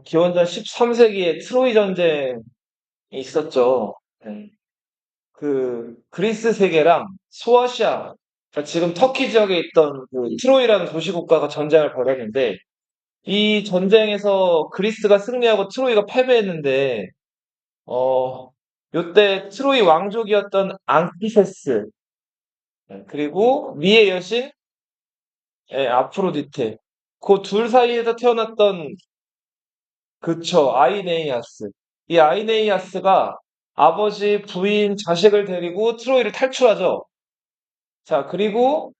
기원전 13세기에 트로이 전쟁이 있었죠. 네. 그 그리스 세계랑 소아시아, 그러니까 지금 터키 지역에 있던 그 트로이라는 도시 국가가 전쟁을 벌였는데 이 전쟁에서 그리스가 승리하고 트로이가 패배했는데 요때 트로이 왕족이었던 앙키세스, 그리고 미의 여신, 아프로디테, 그 둘 사이에서 태어났던, 그쵸, 아이네이아스. 이 아이네이아스가 아버지, 부인, 자식을 데리고 트로이를 탈출하죠. 자, 그리고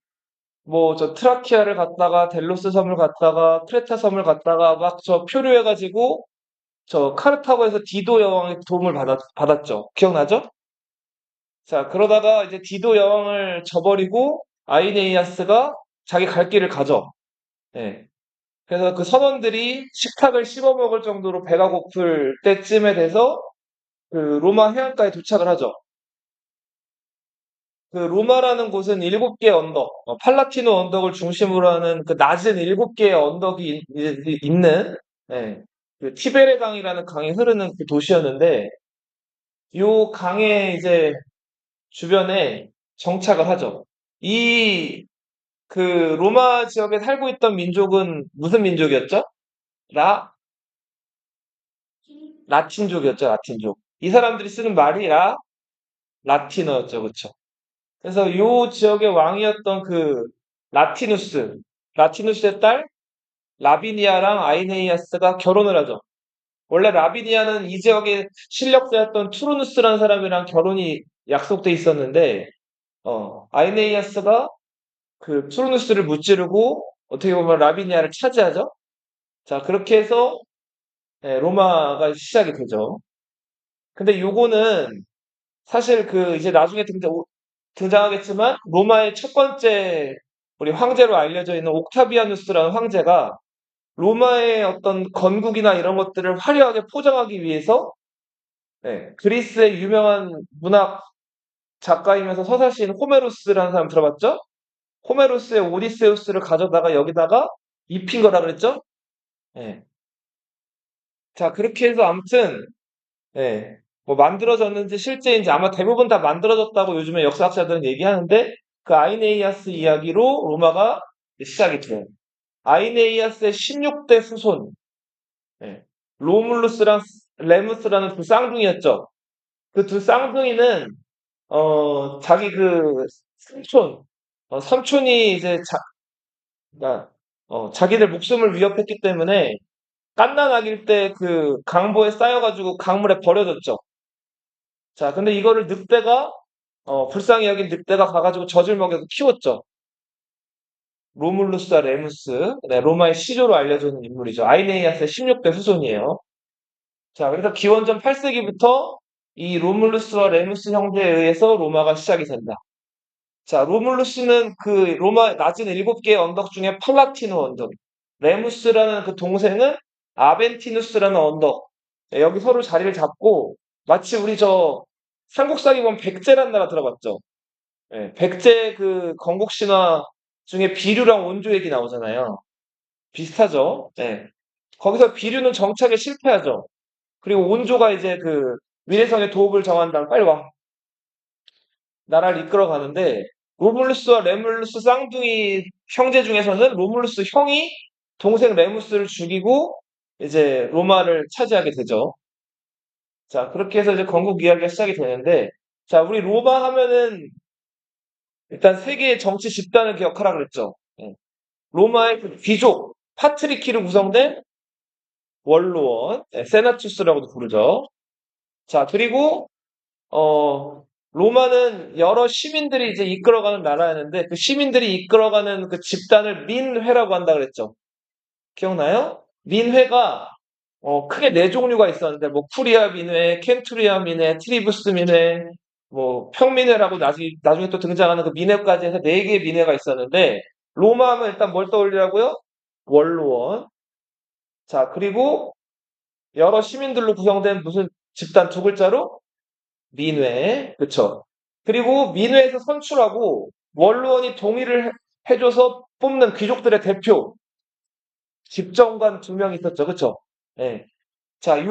뭐 저 트라키아를 갔다가 델로스 섬을 갔다가 크레타 섬을 갔다가 막 저 표류해가지고 저 카르타고에서 디도 여왕의 도움을 받았죠. 기억나죠? 자, 그러다가 이제 디도 여왕을 저버리고 아이네이아스가 자기 갈 길을 가죠. 예. 그래서 그 선원들이 식탁을 씹어 먹을 정도로 배가 고플 때쯤에 돼서 그 로마 해안가에 도착을 하죠. 그 로마라는 곳은 일곱 개의 언덕, 팔라티노 언덕을 중심으로 하는 그 낮은 일곱 개의 언덕이 있는, 예, 그 티베레 강이라는 강이 흐르는 그 도시였는데, 요 강의 이제 주변에 정착을 하죠. 이 그 로마 지역에 살고 있던 민족은 무슨 민족이었죠? 라 라틴족이었죠. 라틴족. 이 사람들이 쓰는 말이 라틴어였죠. 그쵸? 그래서 요 지역의 왕이었던 그 라티누스, 라티누스의 딸 라비니아랑 아이네이아스가 결혼을 하죠. 원래 라비니아는 이 지역의 실력자였던 투르누스라는 사람이랑 결혼이 약속돼 있었는데, 아이네이아스가 그 투르누스를 무찌르고 어떻게 보면 라비니아를 차지하죠. 자, 그렇게 해서 로마가 시작이 되죠. 근데 요거는 사실 그 이제 나중에 등장하겠지만 로마의 첫 번째 우리 황제로 알려져 있는 옥타비아누스라는 황제가 로마의 어떤 건국이나 이런 것들을 화려하게 포장하기 위해서, 그리스의 유명한 문학 작가이면서 서사시인 호메로스라는 사람 들어봤죠? 호메로스의 오디세우스를 가져다가 여기다가 입힌 거라 그랬죠? 예. 자, 그렇게 해서 아무튼, 뭐 만들어졌는지 실제인지 아마 대부분 다 만들어졌다고 요즘에 역사학자들은 얘기하는데, 그 아이네이아스 이야기로 로마가 시작이 돼요. 아이네이아스의 16대 후손, 예, 로물루스랑 레무스라는 두 쌍둥이였죠. 그 두 쌍둥이는 자기 그 삼촌, 삼촌이 이제 그러니까, 자기들 목숨을 위협했기 때문에 갓난아기일 때 그 강보에 쌓여가지고 강물에 버려졌죠. 자, 근데 이거를 늑대가, 불쌍히 여긴 늑대가 가가지고 젖을 먹여서 키웠죠. 로물루스와 레무스, 네, 로마의 시조로 알려져 있는 인물이죠. 아이네이아스의 16대 후손이에요. 자, 그래서 기원전 8세기부터 이 로물루스와 레무스 형제에 의해서 로마가 시작이 된다. 자, 로물루스는 그 로마 낮은 7개의 언덕 중에 팔라티노 언덕, 레무스라는 그 동생은 아벤티누스라는 언덕, 여기 서로 자리를 잡고 마치 우리 저 삼국사기 보면 백제란 나라 들어봤죠? 백제 그 건국 신화 중에 비류랑 온조 얘기 나오잖아요. 비슷하죠? 거기서 비류는 정착에 실패하죠. 그리고 온조가 이제 그 위례성의 도읍을 정한 다음 빨리 와. 나라를 이끌어 가는데 로물루스와 레물루스 쌍둥이 형제 중에서는 로물루스 형이 동생 레무스를 죽이고 이제 로마를 차지하게 되죠. 자, 그렇게 해서 이제 건국 이야기가 시작이 되는데, 자, 우리 로마 하면은 일단 세계의 정치 집단을 기억하라 그랬죠. 로마의 그 귀족 파트리키로 구성된 원로원, 세나투스라고도 부르죠. 자, 그리고 로마는 여러 시민들이 이제 이끌어가는 나라였는데 그 시민들이 이끌어가는 그 집단을 민회라고 한다 그랬죠. 기억나요? 민회가 크게 네 종류가 있었는데 뭐 쿠리아 민회, 켄투리아 민회, 트리부스 민회, 뭐 평민회라고 나중에 또 등장하는 그 민회까지 해서 네 개의 민회가 있었는데 로마 하면 일단 뭘 떠올리라고요? 원로원. 자, 그리고 여러 시민들로 구성된 무슨 집단 두 글자로 민회, 그쵸? 그리고 민회에서 선출하고 원로원이 동의를 해줘서 뽑는 귀족들의 대표, 집정관 두 명 있었죠, 그쵸? 예. 자,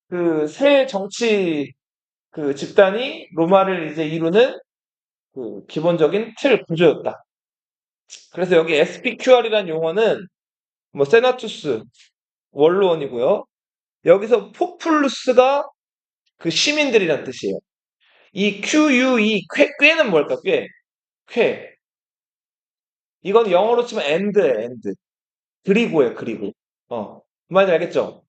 그 세 정치 그 집단이 로마를 이제 이루는 그 기본적인 틀 구조였다. 그래서 여기 SPQR이라는 용어는 뭐 세나투스 원로원이고요. 여기서 포플루스가 그 시민들이란 뜻이에요. 이 QUE 꾀는 뭘까? 꾀. 이건 영어로 치면 and예요, and. 그리고예요, 그리고. 그 말인지 알겠죠?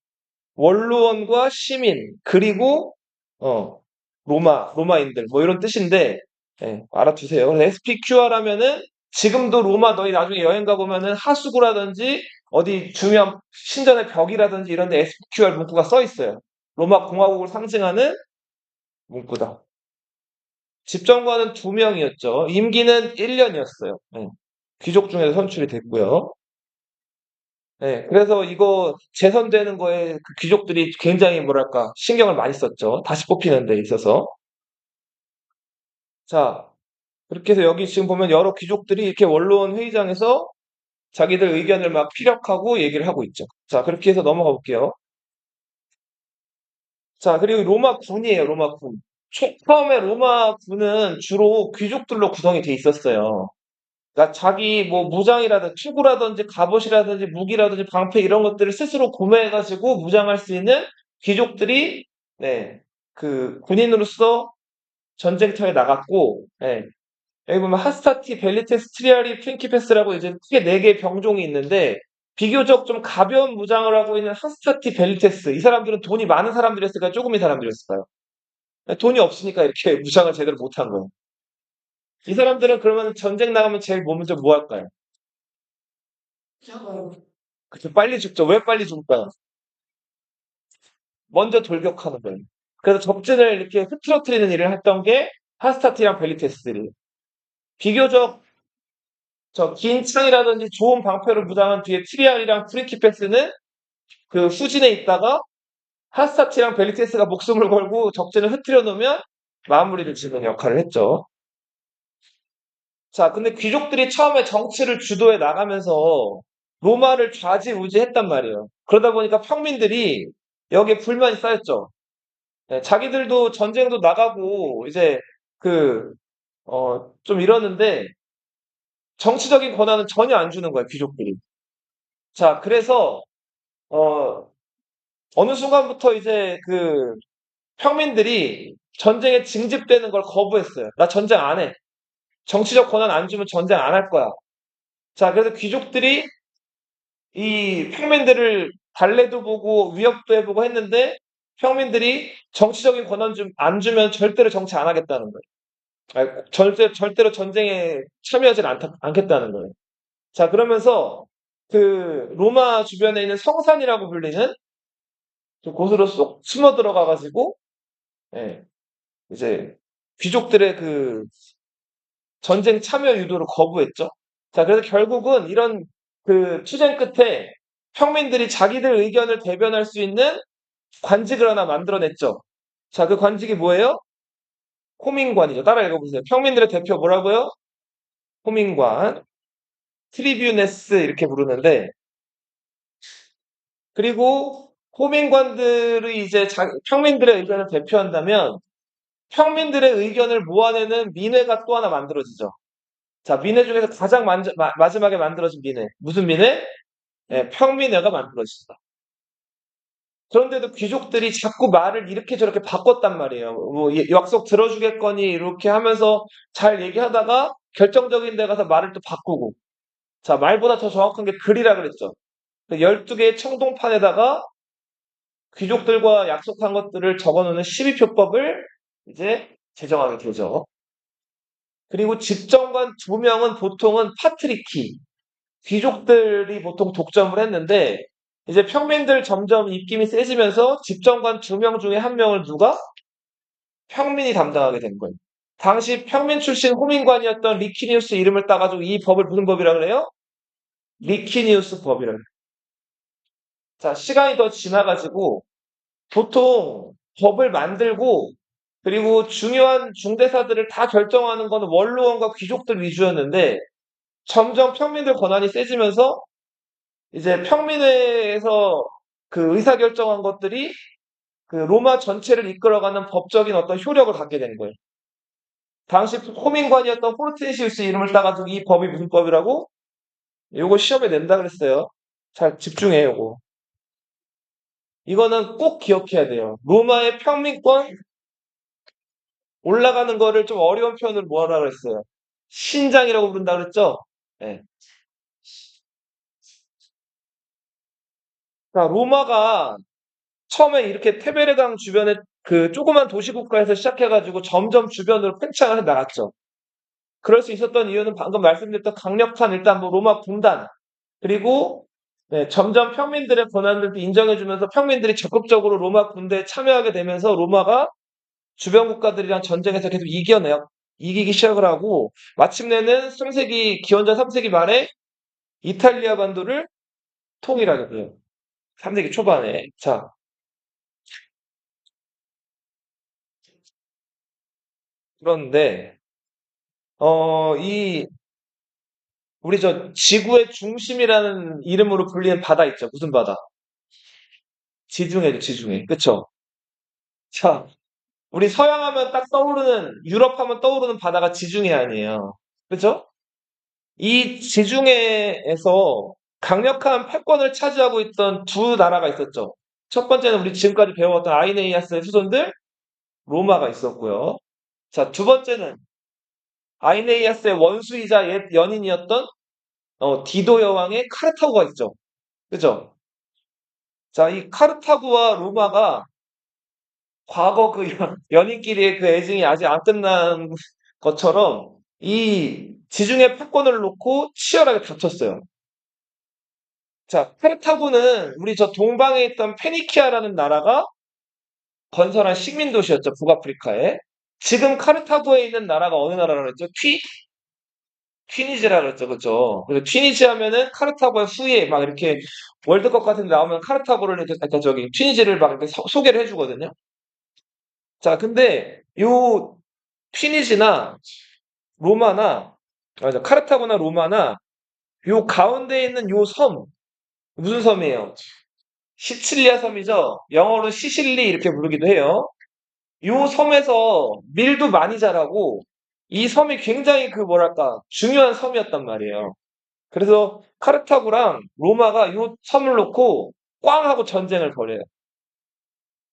원로원과 시민, 그리고, 어, 로마인들, 뭐 이런 뜻인데, 예, 알아두세요. 그래서 SPQR 하면은 지금도 로마 너희 나중에 여행 가보면은 하수구라든지 어디 중요한 신전의 벽이라든지 이런 데 SPQR 문구가 써 있어요. 로마 공화국을 상징하는 문구다. 집정관은 2명이었죠. 임기는 1년이었어요. 귀족 중에서 선출이 됐고요. 그래서 이거 재선되는 거에 그 귀족들이 굉장히 뭐랄까 신경을 많이 썼죠. 다시 뽑히는 데 있어서. 자, 그렇게 해서 여기 지금 보면 여러 귀족들이 이렇게 원로원 회의장에서 자기들 의견을 막 피력하고 얘기를 하고 있죠. 자, 그렇게 해서 넘어가 볼게요. 자, 그리고 로마 군이에요, 로마 군. 처음에 로마 군은 주로 귀족들로 구성이 돼 있었어요. 그러니까 자기 뭐 무장이라든지 투구라든지 갑옷이라든지 무기라든지 방패 이런 것들을 스스로 구매해가지고 무장할 수 있는 귀족들이 그 군인으로서 전쟁터에 나갔고 여기 보면 하스타티, 벨리테스, 트리아리, 프린키페스라고 이제 크게 4개의 병종이 있는데 비교적 좀 가벼운 무장을 하고 있는 하스타티, 벨리테스 이 사람들은 돈이 많은 사람들이었을까요? 조금의 사람들이었을까요? 돈이 없으니까 이렇게 무장을 제대로 못한 거예요. 이 사람들은 그러면 전쟁 나가면 제일 먼저 뭐 할까요? 그쵸, 빨리 죽죠. 왜 빨리 죽을까요? 먼저 돌격하는 거예요. 그래서 적진을 이렇게 흐트러뜨리는 일을 했던 게 하스타티랑 벨리테스들이. 비교적 긴 창이라든지 좋은 방패를 무장한 뒤에 트리알이랑 프리키페스는 그 후진에 있다가 하스타티랑 벨리테스가 목숨을 걸고 적진을 흐트려 놓으면 마무리를 지는 역할을 했죠. 자, 근데 귀족들이 처음에 정치를 주도해 나가면서 로마를 좌지우지했단 말이에요. 그러다 보니까 평민들이 여기에 불만이 쌓였죠. 자기들도 전쟁도 나가고 이제 그 좀 이러는데 정치적인 권한은 전혀 안 주는 거예요, 귀족들이. 자, 그래서 어 어느 순간부터 이제 그 평민들이 전쟁에 징집되는 걸 거부했어요. 나 전쟁 안 해. 정치적 권한 안 주면 전쟁 안 할 거야. 자, 그래서 귀족들이 이 평민들을 달래도 보고 위협도 해보고 했는데 평민들이 정치적인 권한 좀 안 주면 절대로 정치 안 하겠다는 거예요. 절대로 전쟁에 참여하지 않겠다는 거예요. 자, 그러면서 그 로마 주변에 있는 성산이라고 불리는 곳으로 쏙 숨어 들어가가지고, 예, 이제 귀족들의 그 전쟁 참여 유도를 거부했죠. 자, 그래서 결국은 이런 그 투쟁 끝에 평민들이 자기들 의견을 대변할 수 있는 관직을 하나 만들어냈죠. 자, 그 관직이 뭐예요? 호민관이죠. 따라 읽어보세요. 평민들의 대표 뭐라고요? 호민관. 트리뷰네스 이렇게 부르는데 그리고 호민관들이 이제 평민들의 의견을 대표한다면 평민들의 의견을 모아내는 민회가 또 하나 만들어지죠. 자, 민회 중에서 가장 마지막에 만들어진 민회. 무슨 민회? 평민회가 만들어진다. 그런데도 귀족들이 자꾸 말을 이렇게 저렇게 바꿨단 말이에요. 뭐 약속 들어주겠거니 이렇게 하면서 잘 얘기하다가 결정적인 데 가서 말을 또 바꾸고. 자, 말보다 더 정확한 게 글이라 그랬죠. 12개의 청동판에다가 귀족들과 약속한 것들을 적어놓는 12표법을 이제 제정하게 되죠. 그리고 집정관 2명은 보통은 파트리키, 귀족들이 보통 독점을 했는데 이제 평민들 점점 입김이 세지면서 집정관 2명 중에 1명을 누가? 평민이 담당하게 된 거예요. 당시 평민 출신 호민관이었던 리키니우스 이름을 따가지고 이 법을 무슨 법이라 그래요? 리키니우스 법이라고. 자, 시간이 더 지나가지고 보통 법을 만들고 그리고 중요한 중대사들을 다 결정하는 건 원로원과 귀족들 위주였는데 점점 평민들 권한이 세지면서 이제 평민회에서 그 의사결정한 것들이 그 로마 전체를 이끌어가는 법적인 어떤 효력을 갖게 된 거예요. 당시 호민관이었던 호르텐시우스 이름을 따가지고 이 법이 무슨 법이라고? 요거 시험에 낸다 그랬어요. 잘 집중해, 요거. 이거는 꼭 기억해야 돼요. 로마의 평민권 올라가는 거를 좀 어려운 표현으로 뭐하라 그랬어요? 신장이라고 부른다 그랬죠? 네. 자, 로마가 처음에 이렇게 테베르강 주변에 그 조그만 도시국가에서 시작해가지고 점점 주변으로 팽창을 해 나갔죠. 그럴 수 있었던 이유는 방금 말씀드렸던 강력한 일단 뭐 로마 분단 그리고 네, 점점 평민들의 권한들도 인정해주면서 평민들이 적극적으로 로마 군대에 참여하게 되면서 로마가 주변 국가들이랑 전쟁에서 계속 이기기 시작을 하고 마침내는 3세기 기원전 3세기 말에 이탈리아 반도를 통일하게 돼요. 3세기 초반에. 자, 그런데 이 우리 저 지구의 중심이라는 이름으로 불리는 바다 있죠. 무슨 바다? 지중해죠, 지중해. 그쵸? 자, 우리 서양 하면 딱 떠오르는, 유럽 하면 떠오르는 바다가 지중해 아니에요. 그죠? 이 지중해에서 강력한 패권을 차지하고 있던 두 나라가 있었죠. 첫 번째는 우리 지금까지 배워왔던 아이네이아스의 후손들, 로마가 있었고요. 자, 두 번째는 아이네이아스의 원수이자 옛 연인이었던 디도 여왕의 카르타고가 있죠. 그죠? 자, 이 카르타고와 로마가 과거 그 연인끼리의 그 애증이 아직 안 끝난 것처럼 이 지중해 패권을 놓고 치열하게 다퉜어요. 자, 카르타고는 우리 저 동방에 있던 페니키아라는 나라가 건설한 식민 도시였죠, 북아프리카에. 지금 카르타고에 있는 나라가 어느 나라라고 그랬죠? 튀니지라 그랬죠, 그죠? 그래서 튀니지 하면은 카르타고의 후예 막 이렇게 월드컵 같은 데 나오면 카르타고를 이렇게, 아까 저기 튀니지를 막 이렇게 소개를 해주거든요. 자, 근데 요 튀니지나 로마나 맞아 카르타고나 로마나 요 가운데 있는 요 섬 무슨 섬이에요? 시칠리아 섬이죠. 영어로 시실리 이렇게 부르기도 해요. 요 섬에서 밀도 많이 자라고 이 섬이 굉장히 그 뭐랄까 중요한 섬이었단 말이에요. 그래서 카르타고랑 로마가 요 섬을 놓고 꽝 하고 전쟁을 벌여요.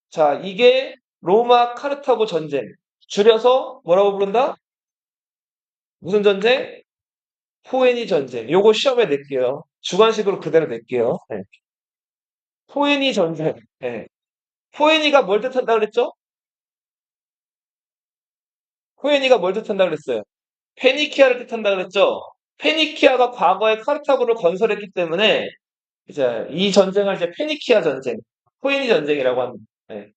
자, 이게 로마 카르타고 전쟁. 줄여서 뭐라고 부른다? 무슨 전쟁? 포에니 전쟁. 요거 시험에 낼게요. 주관식으로 그대로 낼게요. 네. 포에니 전쟁. 네. 포에니가 뭘 뜻한다 그랬죠? 포에니가 뭘 뜻한다 그랬어요? 페니키아를 뜻한다 그랬죠? 페니키아가 과거에 카르타고를 건설했기 때문에 이제 이 전쟁을 이제 페니키아 전쟁, 포에니 전쟁이라고 합니다. 네.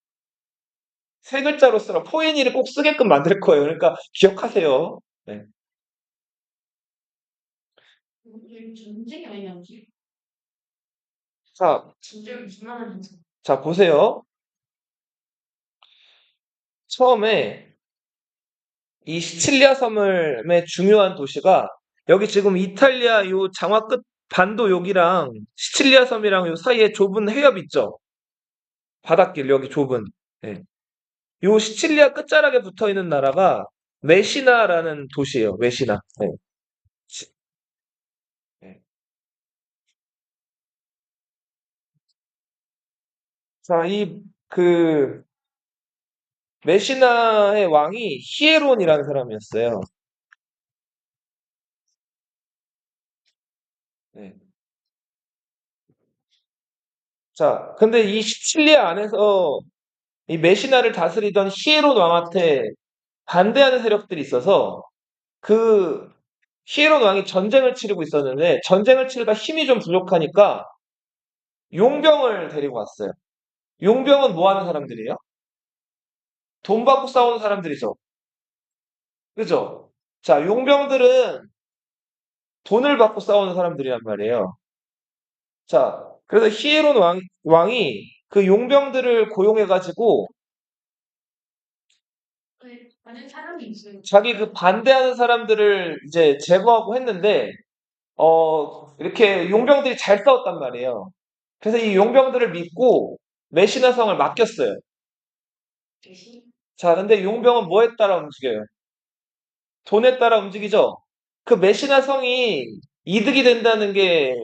세 글자로 쓰라 포에니를 꼭 쓰게끔 만들 거예요. 그러니까 기억하세요. 네. 전쟁이 아니었지? 자, 전쟁이 무슨 말인지. 자 보세요. 처음에 이 시칠리아 섬의 중요한 도시가 여기 지금 이탈리아 요 장화 끝 반도 여기랑 시칠리아 섬이랑 요 사이에 좁은 해협 있죠? 바닷길 여기 좁은. 예. 요 시칠리아 끝자락에 붙어 있는 나라가 메시나라는 도시예요. 메시나. 예. 시- 예. 자, 이 그 메시나의 왕이 히에론이라는 사람이었어요. 네. 자, 근데 이 시칠리아 안에서 이 메시나를 다스리던 히에론 왕한테 반대하는 세력들이 있어서 그 히에론 왕이 전쟁을 치르고 있었는데 전쟁을 치르다 힘이 좀 부족하니까 용병을 데리고 왔어요. 용병은 뭐 하는 사람들이에요? 돈 받고 싸우는 사람들이죠. 그죠? 자, 용병들은 돈을 받고 싸우는 사람들이란 말이에요. 자, 그래서 히에론 왕이 그 용병들을 고용해가지고 아는 사람이 있어요. 자기 그 반대하는 사람들을 이제 제거하고 했는데, 이렇게 용병들이 잘 싸웠단 말이에요. 그래서 이 용병들을 믿고 메시나 성을 맡겼어요. 대신 자, 근데 용병은 뭐에 따라 움직여요? 돈에 따라 움직이죠? 그 메시나 성이 이득이 된다는 게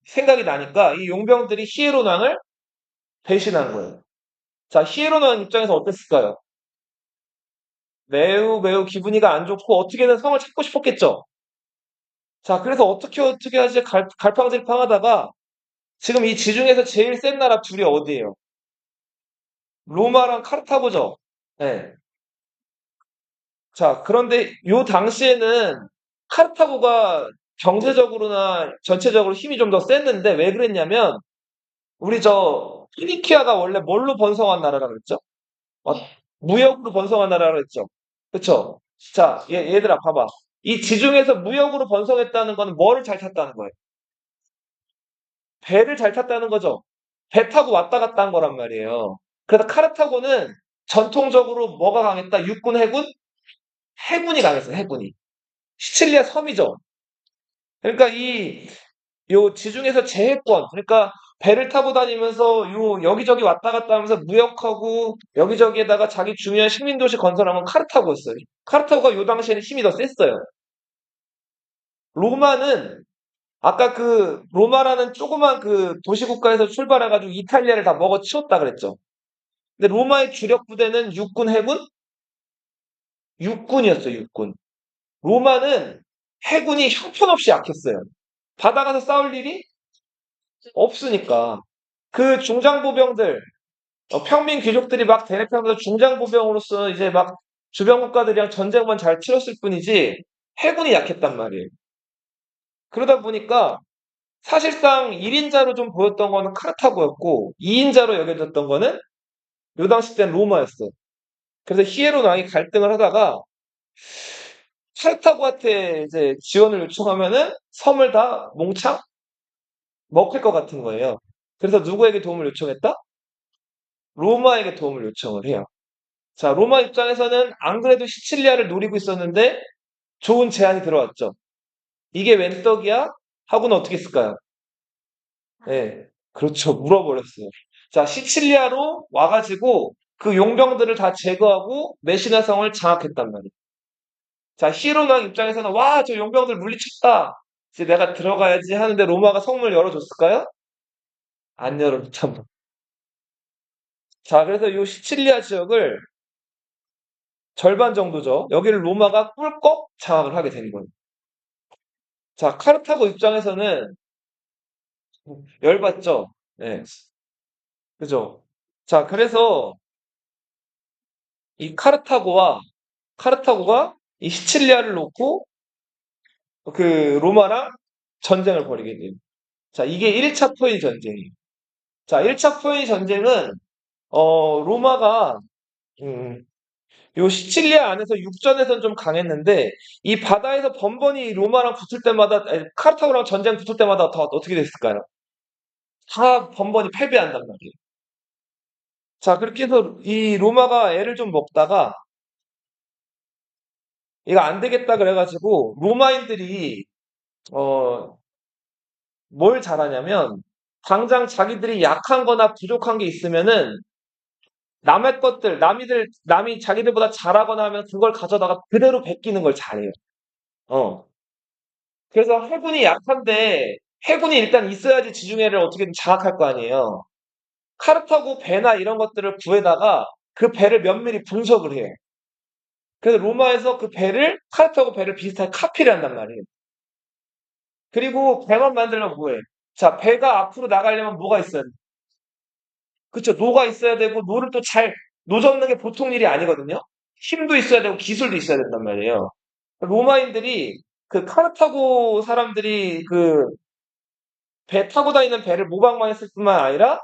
생각이 나니까 이 용병들이 히에론 왕을 배신한 거예요. 자, 히에론 왕 입장에서 어땠을까요? 매우 매우 기분이가 안 좋고 어떻게든 성을 찾고 싶었겠죠? 자, 그래서 어떻게 하지? 갈팡질팡하다가 지금 이 지중해에서 제일 센 나라 둘이 어디예요? 로마랑 카르타고죠. 네. 자, 그런데 요 당시에는 카르타고가 경제적으로나 전체적으로 힘이 좀 더 셌는데 왜 그랬냐면 우리 저 피니키아가 원래 뭘로 번성한 나라라 그랬죠? 어, 무역으로 번성한 나라라 그랬죠. 그쵸? 자, 얘들아 봐봐. 이 지중해에서 무역으로 번성했다는 거는 뭐를 잘 탔다는 거예요? 배를 잘 탔다는 거죠. 배 타고 왔다 갔다 한 거란 말이에요. 그래서 카르타고는 전통적으로 뭐가 강했다? 육군, 해군? 해군이 강했어요, 해군이. 시칠리아 섬이죠. 그러니까 요 지중해에서 제해권, 그러니까 배를 타고 다니면서 요 여기저기 왔다 갔다 하면서 무역하고 여기저기에다가 자기 중요한 식민도시 건설한 건 카르타고였어요. 카르타고가 요 당시에는 힘이 더 셌어요. 로마는 아까 그 로마라는 조그만 그 도시국가에서 출발해가지고 이탈리아를 다 먹어치웠다 그랬죠. 근데 로마의 주력 부대는 육군, 해군? 육군이었어요, 육군. 로마는 해군이 형편없이 약했어요. 바다가서 싸울 일이 없으니까. 그 중장보병들, 평민 귀족들이 막 대립하면서 중장보병으로서 이제 막 주변 국가들이랑 전쟁만 잘 치렀을 뿐이지 해군이 약했단 말이에요. 그러다 보니까 사실상 1인자로 좀 보였던 거는 카르타고였고 2인자로 여겨졌던 거는 요 당시 때는 로마였어. 그래서 히에론 왕이 갈등을 하다가 카르타고한테 이제 지원을 요청하면은 섬을 다 몽창 먹힐 것 같은 거예요. 그래서 누구에게 도움을 요청했다? 로마에게 도움을 요청을 해요. 자, 로마 입장에서는 안 그래도 시칠리아를 노리고 있었는데 좋은 제안이 들어왔죠. 이게 웬 떡이야? 하고는 어떻게 했을까요? 예, 그렇죠. 물어버렸어요. 자, 시칠리아로 와가지고 그 용병들을 다 제거하고 메시나 성을 장악했단 말이에요. 자, 히로당 입장에서는 와, 저 용병들 물리쳤다. 이제 내가 들어가야지 하는데 로마가 성문을 열어줬을까요? 안 열어줬단 자, 그래서 요 시칠리아 지역을 절반 정도죠. 여기를 로마가 꿀꺽 장악을 하게 된 거예요. 자, 카르타고 입장에서는 열받죠. 네, 그죠. 자, 그래서 이 카르타고가 이 시칠리아를 놓고 그 로마랑 전쟁을 벌이게 돼요. 자, 이게 1차 포인 전쟁이에요. 자, 1차 포인 전쟁은 로마가 음, 요 시칠리아 안에서 육전에선 좀 강했는데 이 바다에서 번번이 로마랑 붙을 때마다 아니, 카르타고랑 전쟁 붙을 때마다 다 어떻게 됐을까요? 다 번번이 패배한단 말이에요. 자, 그렇게 해서 이 로마가 애를 좀 먹다가 이거 안 되겠다 그래가지고 로마인들이 어, 뭘 잘하냐면 당장 자기들이 약한 거나 부족한 게 있으면은 남의 것들, 남이 자기들보다 잘하거나 하면 그걸 가져다가 그대로 베끼는 걸 잘해요. 어. 그래서 해군이 약한데 해군이 일단 있어야지 지중해를 어떻게든 장악할 거 아니에요. 카르타고 배나 이런 것들을 구해다가 그 배를 면밀히 분석을 해요. 그래서 로마에서 그 배를 카르타고 배를 비슷하게 카피를 한단 말이에요. 그리고 배만 만들면 뭐해? 자, 배가 앞으로 나가려면 뭐가 있어야 돼? 그쵸? 노가 있어야 되고 노를 또 잘 노젓는 게 보통 일이 아니거든요. 힘도 있어야 되고 기술도 있어야 된단 말이에요. 로마인들이 그 카르타고 사람들이 그 배 타고 다니는 배를 모방만 했을 뿐만 아니라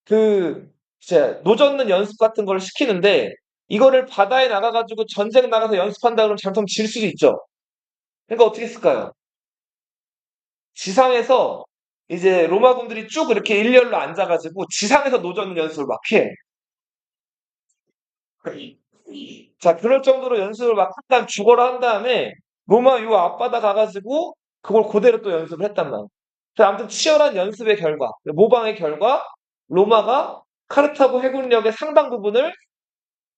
그 이제 노젓는 연습 같은 걸 시키는데 이거를 바다에 나가가지고 전쟁 나가서 연습한다 그러면 잘못하면 질 수도 있죠. 그러니까 어떻게 했을까요? 지상에서 이제 로마군들이 쭉 이렇게 일렬로 앉아가지고 지상에서 노젓는 연습을 막 해. 자, 그럴 정도로 연습을 막 한 다음 죽어라 한 다음에 로마 요 앞바다 가가지고 그걸 그대로 또 연습을 했단 말이야. 자, 아무튼 치열한 연습의 결과, 모방의 결과, 로마가 카르타고 해군력의 상당 부분을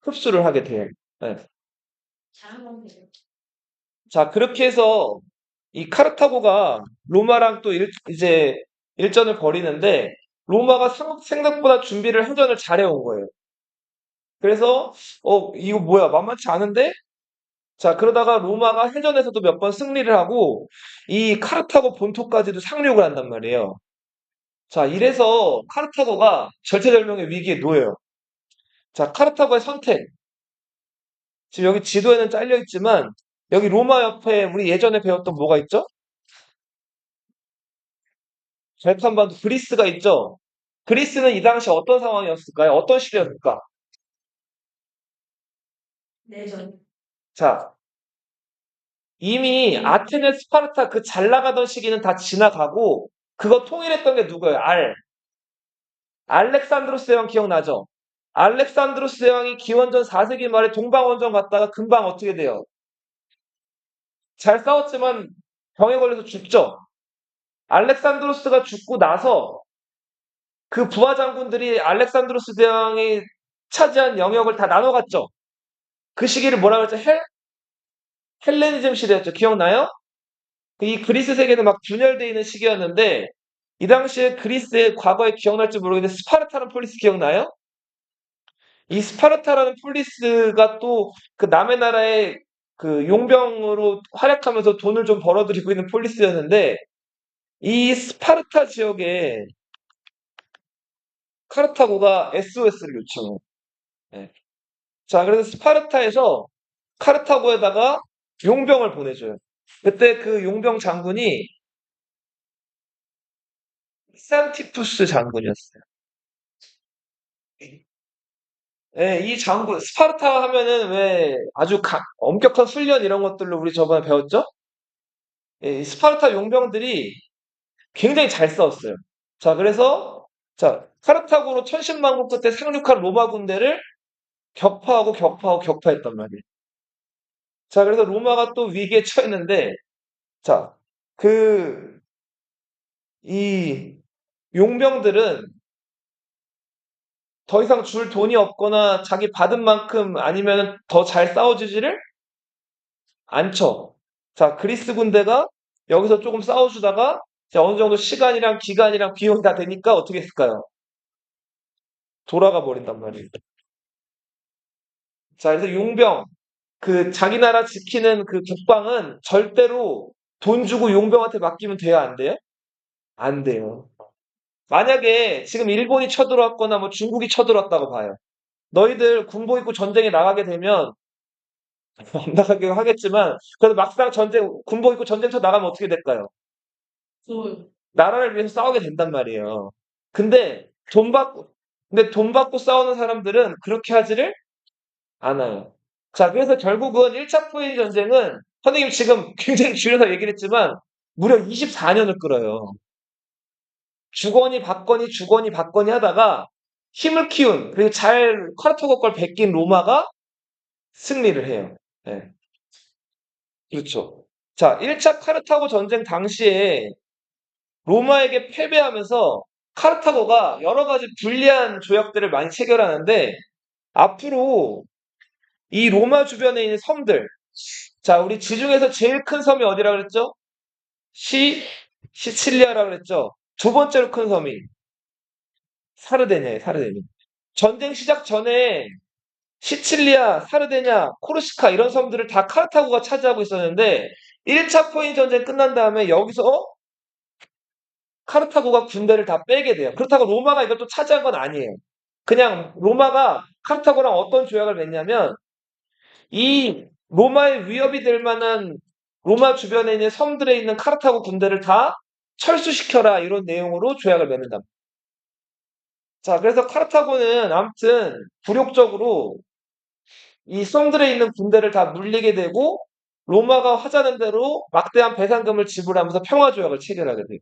흡수를 하게 돼요. 네. 잘하면 돼요. 자, 그렇게 해서 이 카르타고가 로마랑 또 이제 일전을 벌이는데 로마가 생각보다 준비를 해전을 잘해온 거예요. 그래서 이거 뭐야 만만치 않은데? 자, 그러다가 로마가 해전에서도 몇 번 승리를 하고 이 카르타고 본토까지도 상륙을 한단 말이에요. 자, 이래서 카르타고가 절체절명의 위기에 놓여요. 자, 카르타고의 선택. 지금 여기 지도에는 잘려 있지만 여기 로마 옆에 우리 예전에 배웠던 뭐가 있죠? 발칸반도 그리스가 있죠. 그리스는 이 당시 어떤 상황이었을까요? 어떤 시대였을까? 내전. 자, 이미 아테네, 스파르타 그 잘 나가던 시기는 다 지나가고 그거 통일했던 게 누구예요? 알렉산드로스 대왕 기억나죠? 알렉산드로스 대왕이 기원전 4세기 말에 동방원정 갔다가 금방 어떻게 돼요? 잘 싸웠지만 병에 걸려서 죽죠. 알렉산드로스가 죽고 나서 그 부하 장군들이 알렉산드로스 대왕이 차지한 영역을 다 나눠갔죠. 그 시기를 뭐라 그랬죠? 헬레니즘 시대였죠. 기억나요? 이 그리스 세계는 막 분열되어 있는 시기였는데 이 당시에 그리스의 과거에 기억날지 모르겠는데 스파르타는 폴리스 기억나요? 이 스파르타라는 폴리스가 또 그 남의 나라의 그 용병으로 활약하면서 돈을 좀 벌어들이고 있는 폴리스였는데 이 스파르타 지역에 카르타고가 SOS를 요청해요. 예. 자, 그래서 스파르타에서 카르타고에다가 용병을 보내줘요. 그때 그 용병 장군이 산티푸스 장군이었어요. 예, 이 장군, 스파르타 하면은 왜 아주 엄격한 훈련 이런 것들로 우리 저번에 배웠죠? 예, 이 스파르타 용병들이 굉장히 잘 싸웠어요. 자, 그래서, 자, 카르타고로 천신만고 끝에 상륙한 로마 군대를 격파했단 말이에요. 자, 그래서 로마가 또 위기에 처했는데, 자, 그, 이 용병들은 더 이상 줄 돈이 없거나 자기 받은 만큼 아니면 더 잘 싸워주지를 않죠. 자, 그리스 군대가 여기서 조금 싸워주다가 자, 어느 정도 시간이랑 기간이랑 비용이 다 되니까 어떻게 했을까요? 돌아가 버린단 말이에요. 자, 그래서 용병, 그 자기 나라 지키는 그 국방은 절대로 돈 주고 용병한테 맡기면 돼요, 안 돼요? 안 돼요. 만약에 지금 일본이 쳐들어왔거나 뭐 중국이 쳐들어왔다고 봐요. 너희들 군복 입고 전쟁에 나가게 되면 안 나가게 하겠지만 그래도 막상 군복 입고 전쟁터 나가면 어떻게 될까요? 또 나라를 위해서 싸우게 된단 말이에요. 근데 돈 받고 싸우는 사람들은 그렇게 하지를 않아요. 자, 그래서 결국은 1차 푸에니 전쟁은 선생님 지금 굉장히 줄여서 얘기를 했지만 무려 24년을 끌어요. 주거니 받거니 하다가 힘을 키운 그리고 잘 카르타고 걸 베낀 로마가 승리를 해요. 네, 그렇죠. 자, 1차 카르타고 전쟁 당시에 로마에게 패배하면서 카르타고가 여러 가지 불리한 조약들을 많이 체결하는데 앞으로 이 로마 주변에 있는 섬들, 자, 우리 지중해에서 제일 큰 섬이 어디라 그랬죠? 시칠리아라 그랬죠? 두 번째로 큰 섬이 사르데냐예요, 사르데냐. 전쟁 시작 전에 시칠리아, 사르데냐, 코르시카 이런 섬들을 다 카르타고가 차지하고 있었는데 1차 포인 전쟁 끝난 다음에 여기서 카르타고가 군대를 다 빼게 돼요. 그렇다고 로마가 이걸 또 차지한 건 아니에요. 그냥 로마가 카르타고랑 어떤 조약을 맺냐면 이 로마의 위협이 될 만한 로마 주변에 있는 섬들에 있는 카르타고 군대를 다 철수시켜라 이런 내용으로 조약을 맺는다. 자, 그래서 카르타고는 아무튼 굴욕적으로 이 섬들에 있는 군대를 다 물리게 되고 로마가 하자는 대로 막대한 배상금을 지불하면서 평화조약을 체결하게 돼요.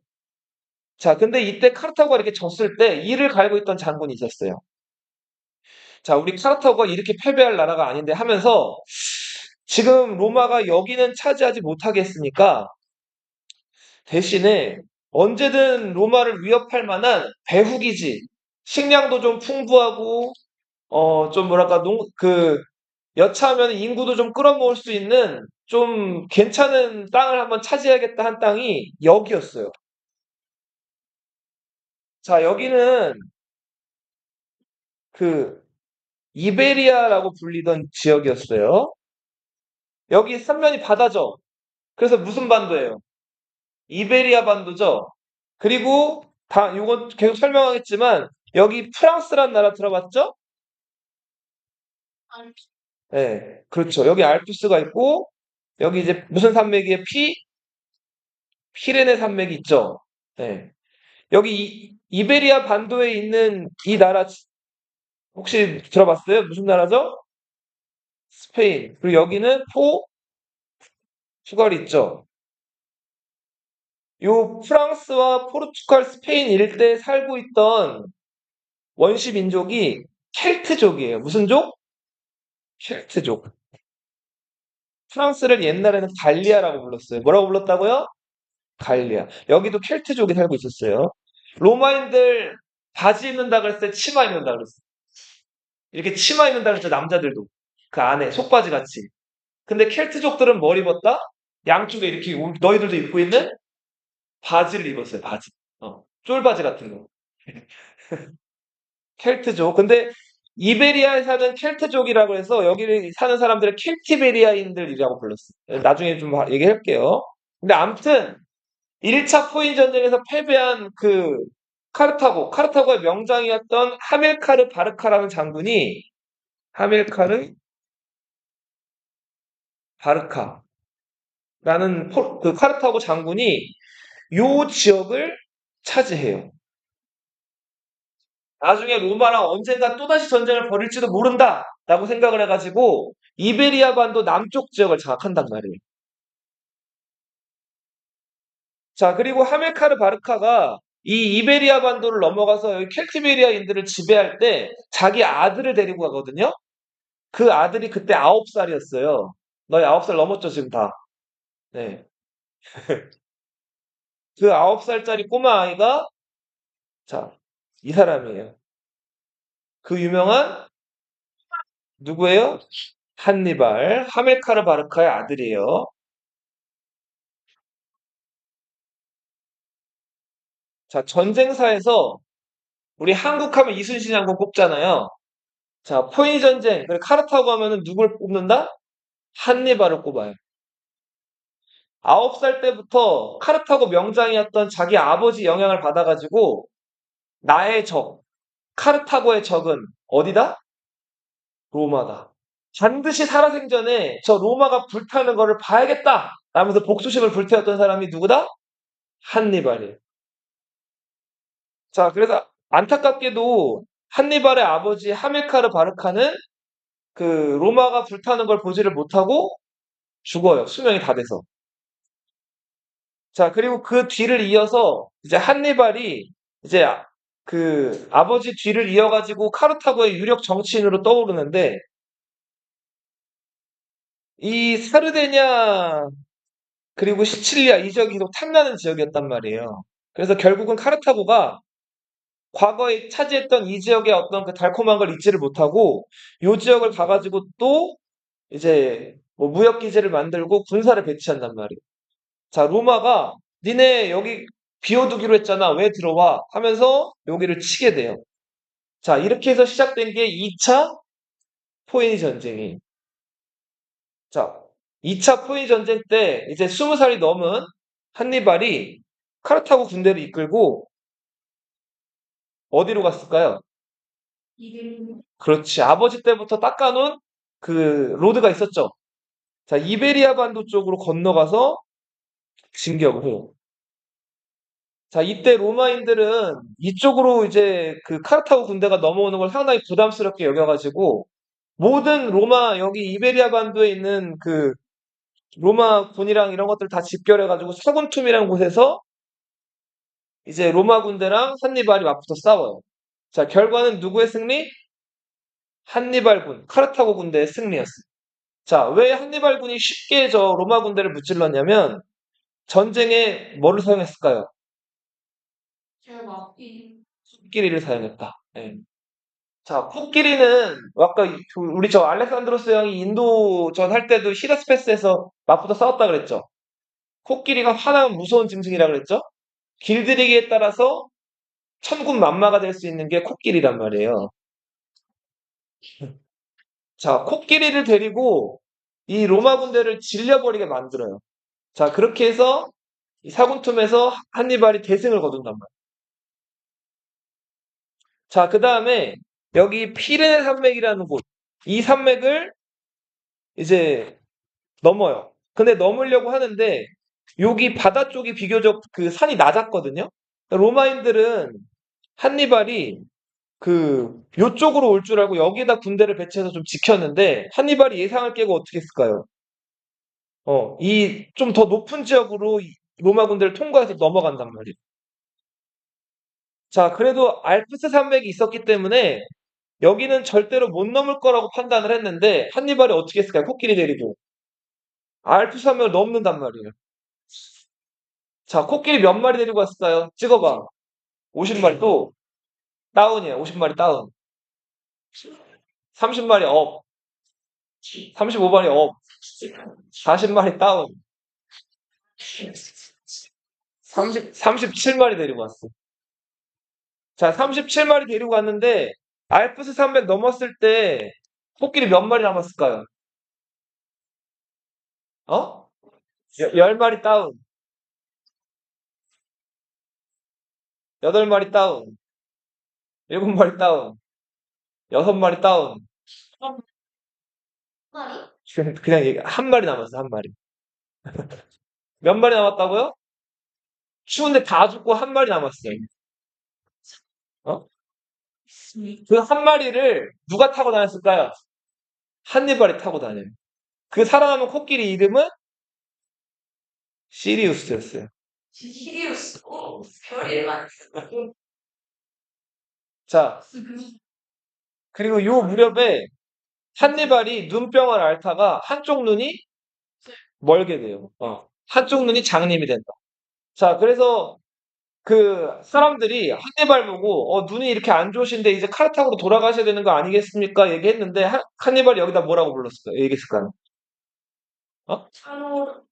자, 근데 이때 카르타고가 이렇게 졌을 때 이를 갈고 있던 장군이 있었어요. 자, 우리 카르타고가 이렇게 패배할 나라가 아닌데 하면서 지금 로마가 여기는 차지하지 못하게 했으니까 대신에 언제든 로마를 위협할 만한 배후기지. 식량도 좀 풍부하고, 좀 뭐랄까, 여차하면 인구도 좀 끌어모을 수 있는 좀 괜찮은 땅을 한번 차지하겠다 한 땅이 여기였어요. 자, 여기는 그 이베리아라고 불리던 지역이었어요. 여기 삼면이 바다죠. 그래서 무슨 반도예요? 이베리아 반도죠. 그리고 이건 계속 설명하겠지만 여기 프랑스란 나라 들어봤죠? 알- 네, 그렇죠. 여기 알프스가 있고 여기 이제 무슨 산맥이에요? 피레네 산맥이 있죠. 네. 여기 이베리아 반도에 있는 이 나라 혹시 들어봤어요? 무슨 나라죠? 스페인. 그리고 여기는 포르투갈이 있죠. 요 프랑스와 포르투갈, 스페인 일대에 살고 있던 원시 민족이 켈트족이에요. 무슨 족? 켈트족. 프랑스를 옛날에는 갈리아라고 불렀어요. 뭐라고 불렀다고요? 갈리아. 여기도 켈트족이 살고 있었어요. 로마인들 바지 입는다 그랬을 때 치마 입는다 그랬어요. 이렇게 치마 입는다 그랬죠, 남자들도. 그 안에 속바지 같이. 근데 켈트족들은 뭘 입었다? 양쪽에 이렇게 너희들도 입고 있는 바지를 입었어요, 바지. 쫄바지 같은 거. 켈트족. 근데 이베리아에 사는 켈트족이라고 해서 여기 사는 사람들을 켈티베리아인들이라고 불렀어요. 나중에 좀 얘기할게요. 근데 암튼 1차 포인 전쟁에서 패배한 그 카르타고의 명장이었던 하밀카르 바르카라는 장군이 하밀카르 바르카라는 그 카르타고 장군이 요 지역을 차지해요. 나중에 로마랑 언젠가 또다시 전쟁을 벌일지도 모른다라고 생각을 해가지고 이베리아 반도 남쪽 지역을 장악한단 말이에요. 자, 그리고 하밀카르 바르카가 이 이베리아 반도를 넘어가서 여기 켈티베리아인들을 지배할 때 자기 아들을 데리고 가거든요. 그 아들이 그때 9살이었어요. 너희 9살 넘었죠, 지금 다. 네. 그 9살짜리 꼬마 아이가 자, 이 사람이에요. 그 유명한 누구예요? 한니발, 하밀카르 바르카의 아들이에요. 자, 전쟁사에서 우리 한국 하면 이순신 장군 꼽잖아요. 자, 포니 전쟁, 그리고 카르타고 하면은 누굴 뽑는다? 한니발을 꼽아요. 9살 때부터 카르타고 명장이었던 자기 아버지 영향을 받아가지고 나의 적, 카르타고의 적은 어디다? 로마다. 반드시 살아생전에 저 로마가 불타는 거를 봐야겠다! 라면서 복수심을 불태웠던 사람이 누구다? 한니발이에요. 자, 그래서 안타깝게도 한니발의 아버지 하밀카르 바르카는 그 로마가 불타는 걸 보지를 못하고 죽어요. 수명이 다 돼서. 자, 그리고 그 뒤를 이어서 이제 한니발이 이제 그 아버지 뒤를 이어가지고 카르타고의 유력 정치인으로 떠오르는데 이 사르데냐 그리고 시칠리아 이 지역이 계속 탐나는 지역이었단 말이에요. 그래서 결국은 카르타고가 과거에 차지했던 이 지역의 어떤 그 달콤한 걸 잊지를 못하고 이 지역을 가가지고 또 이제 뭐 무역 기지를 만들고 군사를 배치한단 말이에요. 자, 로마가 니네 여기 비워두기로 했잖아. 왜 들어와? 하면서 여기를 치게 돼요. 자, 이렇게 해서 시작된 게 2차 포에니 전쟁이. 자, 2차 포에니 전쟁 때 이제 20살이 넘은 한니발이 카르타고 군대를 이끌고 어디로 갔을까요? 이름 그렇지. 아버지 때부터 닦아놓은 그 로드가 있었죠. 자, 이베리아 반도 쪽으로 건너가서 진격을 해요. 자, 이때 로마인들은 이쪽으로 이제 그 카르타고 군대가 넘어오는 걸 상당히 부담스럽게 여겨가지고 모든 로마 여기 이베리아 반도에 있는 그 로마 군이랑 이런 것들 다 집결해가지고 사군툼이라는 곳에서 이제 로마 군대랑 한니발이 맞붙어 싸워요. 자, 결과는 누구의 승리? 한니발 군, 카르타고 군대의 승리였어요. 자, 왜 한니발 군이 쉽게 저 로마 군대를 무찔렀냐면 전쟁에 뭐를 사용했을까요? 제가 막기. 코끼리를 사용했다. 예. 자, 코끼리는 아까 우리 저 알렉산드로스 형이 인도전 할 때도 히라스페스에서 맞붙어 싸웠다 그랬죠. 코끼리가 화나면 무서운 짐승이라 그랬죠. 길들이기에 따라서 천군만마가 될 수 있는 게 코끼리란 말이에요. 자, 코끼리를 데리고 이 로마 군대를 질려버리게 만들어요. 자, 그렇게 해서 이 사군툼에서 한니발이 대승을 거둔단 말이에요. 자, 그 다음에 여기 피레네 산맥이라는 곳, 이 산맥을 이제 넘어요. 근데 넘으려고 하는데 여기 바다 쪽이 비교적 그 산이 낮았거든요. 로마인들은 한니발이 그 요쪽으로 올 줄 알고 여기에다 군대를 배치해서 좀 지켰는데 한니발이 예상을 깨고 어떻게 했을까요? 이 좀 더 높은 지역으로 이 로마 군대를 통과해서 넘어간단 말이에요. 자, 그래도 알프스 산맥이 있었기 때문에 여기는 절대로 못 넘을 거라고 판단을 했는데 한니발이 어떻게 했을까요? 코끼리 데리고 알프스 산맥을 넘는단 말이에요. 자, 코끼리 몇 마리 데리고 왔을까요? 찍어봐. 50마리 또 다운이에요. 50마리 다운. 30마리 업. 35마리 업. 40마리 다운. 37마리 데리고 왔어. 자, 37마리 데리고 왔는데 알프스 산맥 넘었을 때 코끼리 몇 마리 남았을까요? 어? 10마리 다운. 8마리 다운. 7마리 다운. 6마리 다운. 한 마리? 그냥 한 마리 남았어, 한 마리. 몇 마리 남았다고요? 추운데 다 죽고 한 마리 남았어요. 어? 그 한 마리를 누가 타고 다녔을까요? 한니발이 타고 다녀요. 그 살아남은 코끼리 이름은 시리우스였어요. 시리우스. 오, 별일 많. 자, 그리고 요 무렵에 한니발이 눈병을 앓다가 한쪽 눈이 멀게 돼요. 한쪽 눈이 장님이 된다. 자, 그래서 그 사람들이 한니발 보고 눈이 이렇게 안 좋으신데 이제 카르타고로 돌아가셔야 되는 거 아니겠습니까? 얘기했는데 한니발이 여기다 뭐라고 불렀을까요? 얘기했을까요? 어? 참으로.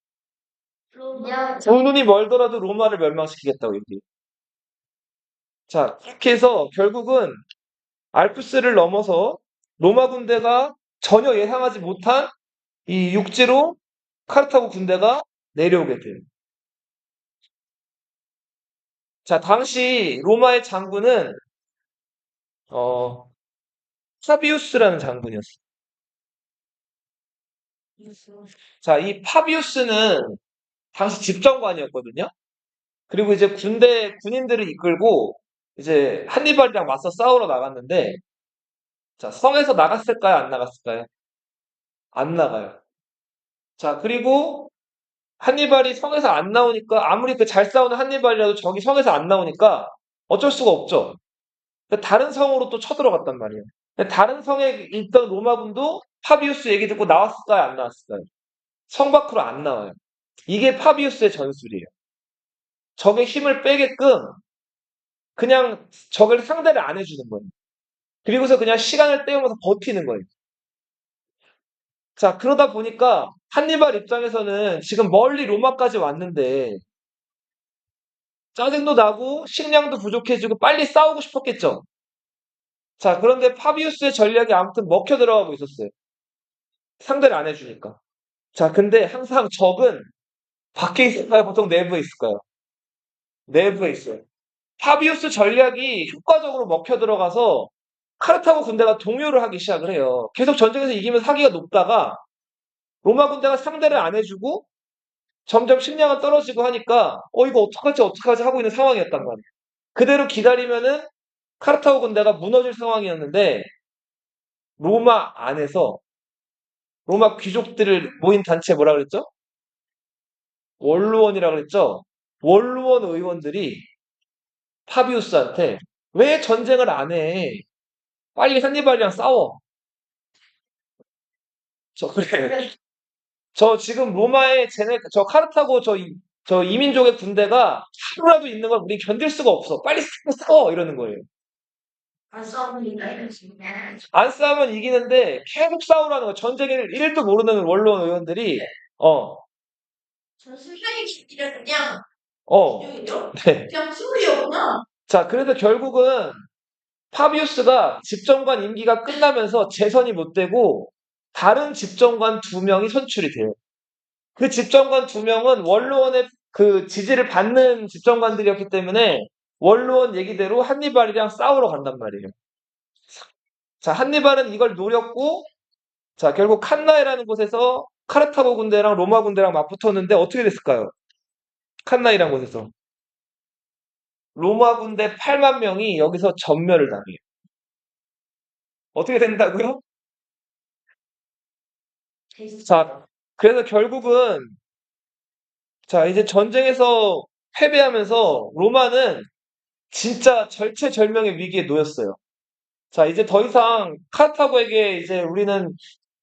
야, 두 눈이 멀더라도 로마를 멸망시키겠다고 얘기해요. 자, 그렇게 해서 결국은 알프스를 넘어서 로마 군대가 전혀 예상하지 못한 이 육지로 카르타고 군대가 내려오게 돼요. 자, 당시 로마의 장군은 어, 파비우스라는 장군이었어요. 자, 이 파비우스는 당시 집정관이었거든요. 그리고 이제 군인들을 이끌고 이제 한니발이랑 맞서 싸우러 나갔는데, 자, 성에서 나갔을까요? 안 나갔을까요? 안 나가요. 자, 그리고 한니발이 성에서 안 나오니까 아무리 그 잘 싸우는 한니발이라도 적이 성에서 안 나오니까 어쩔 수가 없죠. 그러니까 다른 성으로 또 쳐들어갔단 말이에요. 근데 다른 성에 있던 로마군도 파비우스 얘기 듣고 나왔을까요? 안 나왔을까요? 성 밖으로 안 나와요. 이게 파비우스의 전술이에요. 적의 힘을 빼게끔 그냥 적을 상대를 안 해주는 거예요. 그리고서 그냥 시간을 때우면서 버티는 거예요. 자, 그러다 보니까 한니발 입장에서는 지금 멀리 로마까지 왔는데 짜증도 나고 식량도 부족해지고 빨리 싸우고 싶었겠죠. 자, 그런데 파비우스의 전략이 아무튼 먹혀 들어가고 있었어요. 상대를 안 해주니까. 자, 근데 항상 적은 밖에 있을까요? 보통 내부에 있을까요? 내부에 있어요. 파비우스 전략이 효과적으로 먹혀 들어가서 카르타고 군대가 동요를 하기 시작을 해요. 계속 전쟁에서 이기면서 사기가 높다가 로마 군대가 상대를 안 해주고 점점 식량은 떨어지고 하니까 이거 어떡하지 하고 있는 상황이었단 말이에요. 그대로 기다리면은 카르타고 군대가 무너질 상황이었는데 로마 안에서 로마 귀족들을 모인 단체 뭐라 그랬죠? 원로원이라 그랬죠? 원로원 의원들이 파비우스한테 왜 전쟁을 안 해? 빨리 한니발이랑 싸워. 그래. 저 지금 로마에 저 카르타고 저 이민족의 군대가 하루라도 있는 걸 우리 견딜 수가 없어. 빨리 싸워! 이러는 거예요. 안 싸우면 이기지. 안 싸우면 이기는데 계속 싸우라는 거예요. 전쟁을 1도 모르는 원로원 의원들이 저 순간이 기기를 그냥 어, 기억이죠? 네. 그냥 술이었구나. 자, 그래서 결국은 파비우스가 집정관 임기가 끝나면서 재선이 못 되고 다른 집정관 2명이 선출이 돼요. 그 집정관 2명은 원로원의 그 지지를 받는 집정관들이었기 때문에 원로원 얘기대로 한니발이랑 싸우러 간단 말이에요. 자, 한니발은 이걸 노렸고, 자, 결국 칸나이라는 곳에서 카르타고 군대랑 로마 군대랑 맞붙었는데 어떻게 됐을까요? 칸나이라는 곳에서. 로마 군대 8만 명이 여기서 전멸을 당해요. 어떻게 된다고요? 자, 그래서 결국은, 자, 이제 전쟁에서 패배하면서 로마는 진짜 절체절명의 위기에 놓였어요. 자, 이제 더 이상 카르타고에게 이제 우리는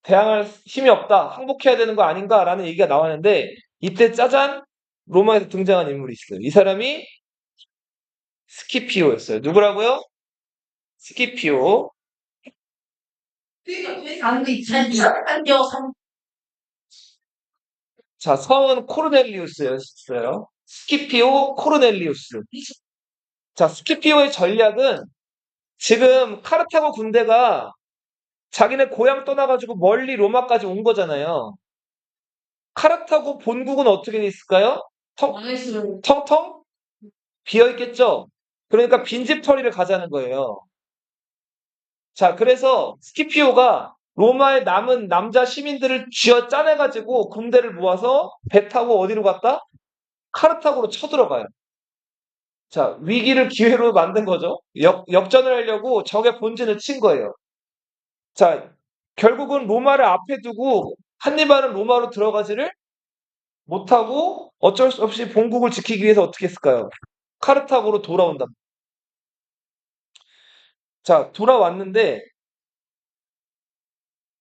대항할 힘이 없다. 항복해야 되는 거 아닌가라는 얘기가 나왔는데 이때 짜잔 로마에서 등장한 인물이 있어요. 이 사람이 스키피오였어요. 누구라고요? 스키피오. 안돼 있잖아. 안녕. 자, 성은 코르넬리우스였어요. 스키피오 코르넬리우스. 자, 스키피오의 전략은 지금 카르타고 군대가 자기네 고향 떠나가지고 멀리 로마까지 온 거잖아요. 카르타고 본국은 어떻게 돼 있을까요? 망했어요. 텅텅 비어 있겠죠? 그러니까 빈집털이를 가자는 거예요. 자, 그래서 스키피오가 로마에 남은 남자 시민들을 쥐어 짜내가지고 군대를 모아서 배 타고 어디로 갔다? 카르타고로 쳐들어가요. 자, 위기를 기회로 만든 거죠. 역전을 하려고 적의 본진을 친 거예요. 자, 결국은 로마를 앞에 두고 한니발은 로마로 들어가지를 못하고 어쩔 수 없이 본국을 지키기 위해서 어떻게 했을까요? 카르타고로 돌아온다. 자, 돌아왔는데,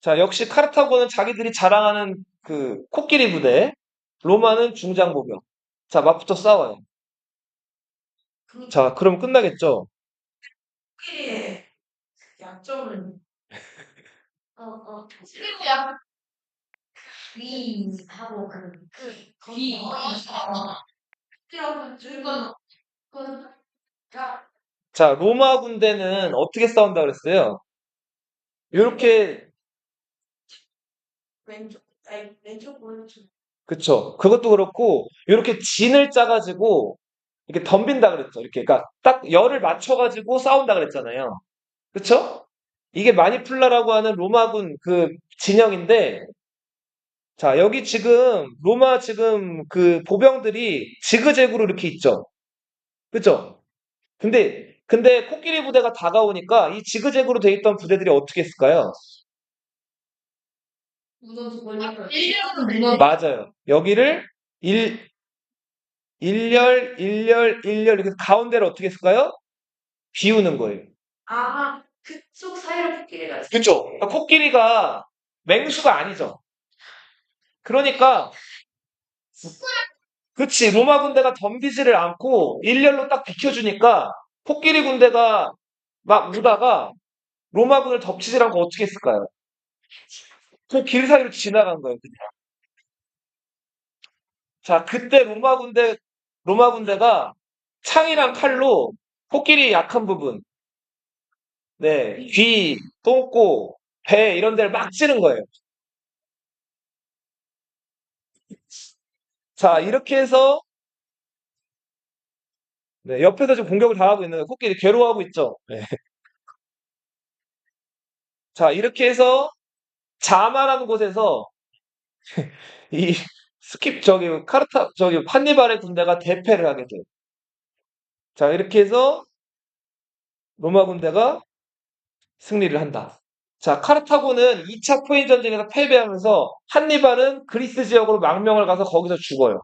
자, 역시 카르타고는 자기들이 자랑하는 그 코끼리 부대, 로마는 중장보병. 자, 맞붙어 싸워요. 자, 그럼 끝나겠죠? 코끼리의 약점은 스키야. 귀하고 귀. 스키라고 줄건 자, 로마 군대는 어떻게 싸운다 그랬어요? 이렇게, 왼쪽 왼쪽 오른쪽. 그쵸. 그것도 그렇고, 이렇게 진을 짜가지고, 이렇게 덤빈다 그랬죠. 이렇게. 그러니까 딱 열을 맞춰가지고 싸운다 그랬잖아요. 그쵸? 이게 마니플라라고 하는 로마군 그 진영인데, 자, 여기 지금 로마 지금 그 보병들이 지그재그로 이렇게 있죠. 그죠? 근데 코끼리 부대가 다가오니까 이 지그재그로 돼 있던 부대들이 어떻게 했을까요? 무너져 걸리면 1년은 무너져. 맞아요. 여기를 일렬 이렇게 가운데를 어떻게 했을까요? 비우는 거예요. 아, 그쪽 사이로 코끼리가 있어. 그죠? 그러니까 코끼리가 맹수가 아니죠. 그러니까 그치, 로마 군대가 덤비지를 않고 일렬로 딱 비켜주니까 코끼리 군대가 막 오다가 로마군을 덮치질 않고 어떻게 했을까요? 그 길 사이로 지나간 거예요, 그냥. 자, 그때 로마 군대가 창이랑 칼로 코끼리 약한 부분, 네, 귀, 똥꼬, 배 이런 데를 막 찌른 거예요. 자, 이렇게 해서 네, 옆에서 지금 공격을 당하고 있는 거예요. 코끼리 괴로워하고 있죠. 네. 자, 이렇게 해서 자마라는 곳에서 이 한니발의 군대가 대패를 하게 돼요. 자, 이렇게 해서 로마 군대가 승리를 한다. 자, 카르타고는 2차 푸인 전쟁에서 패배하면서 한니발은 그리스 지역으로 망명을 가서 거기서 죽어요.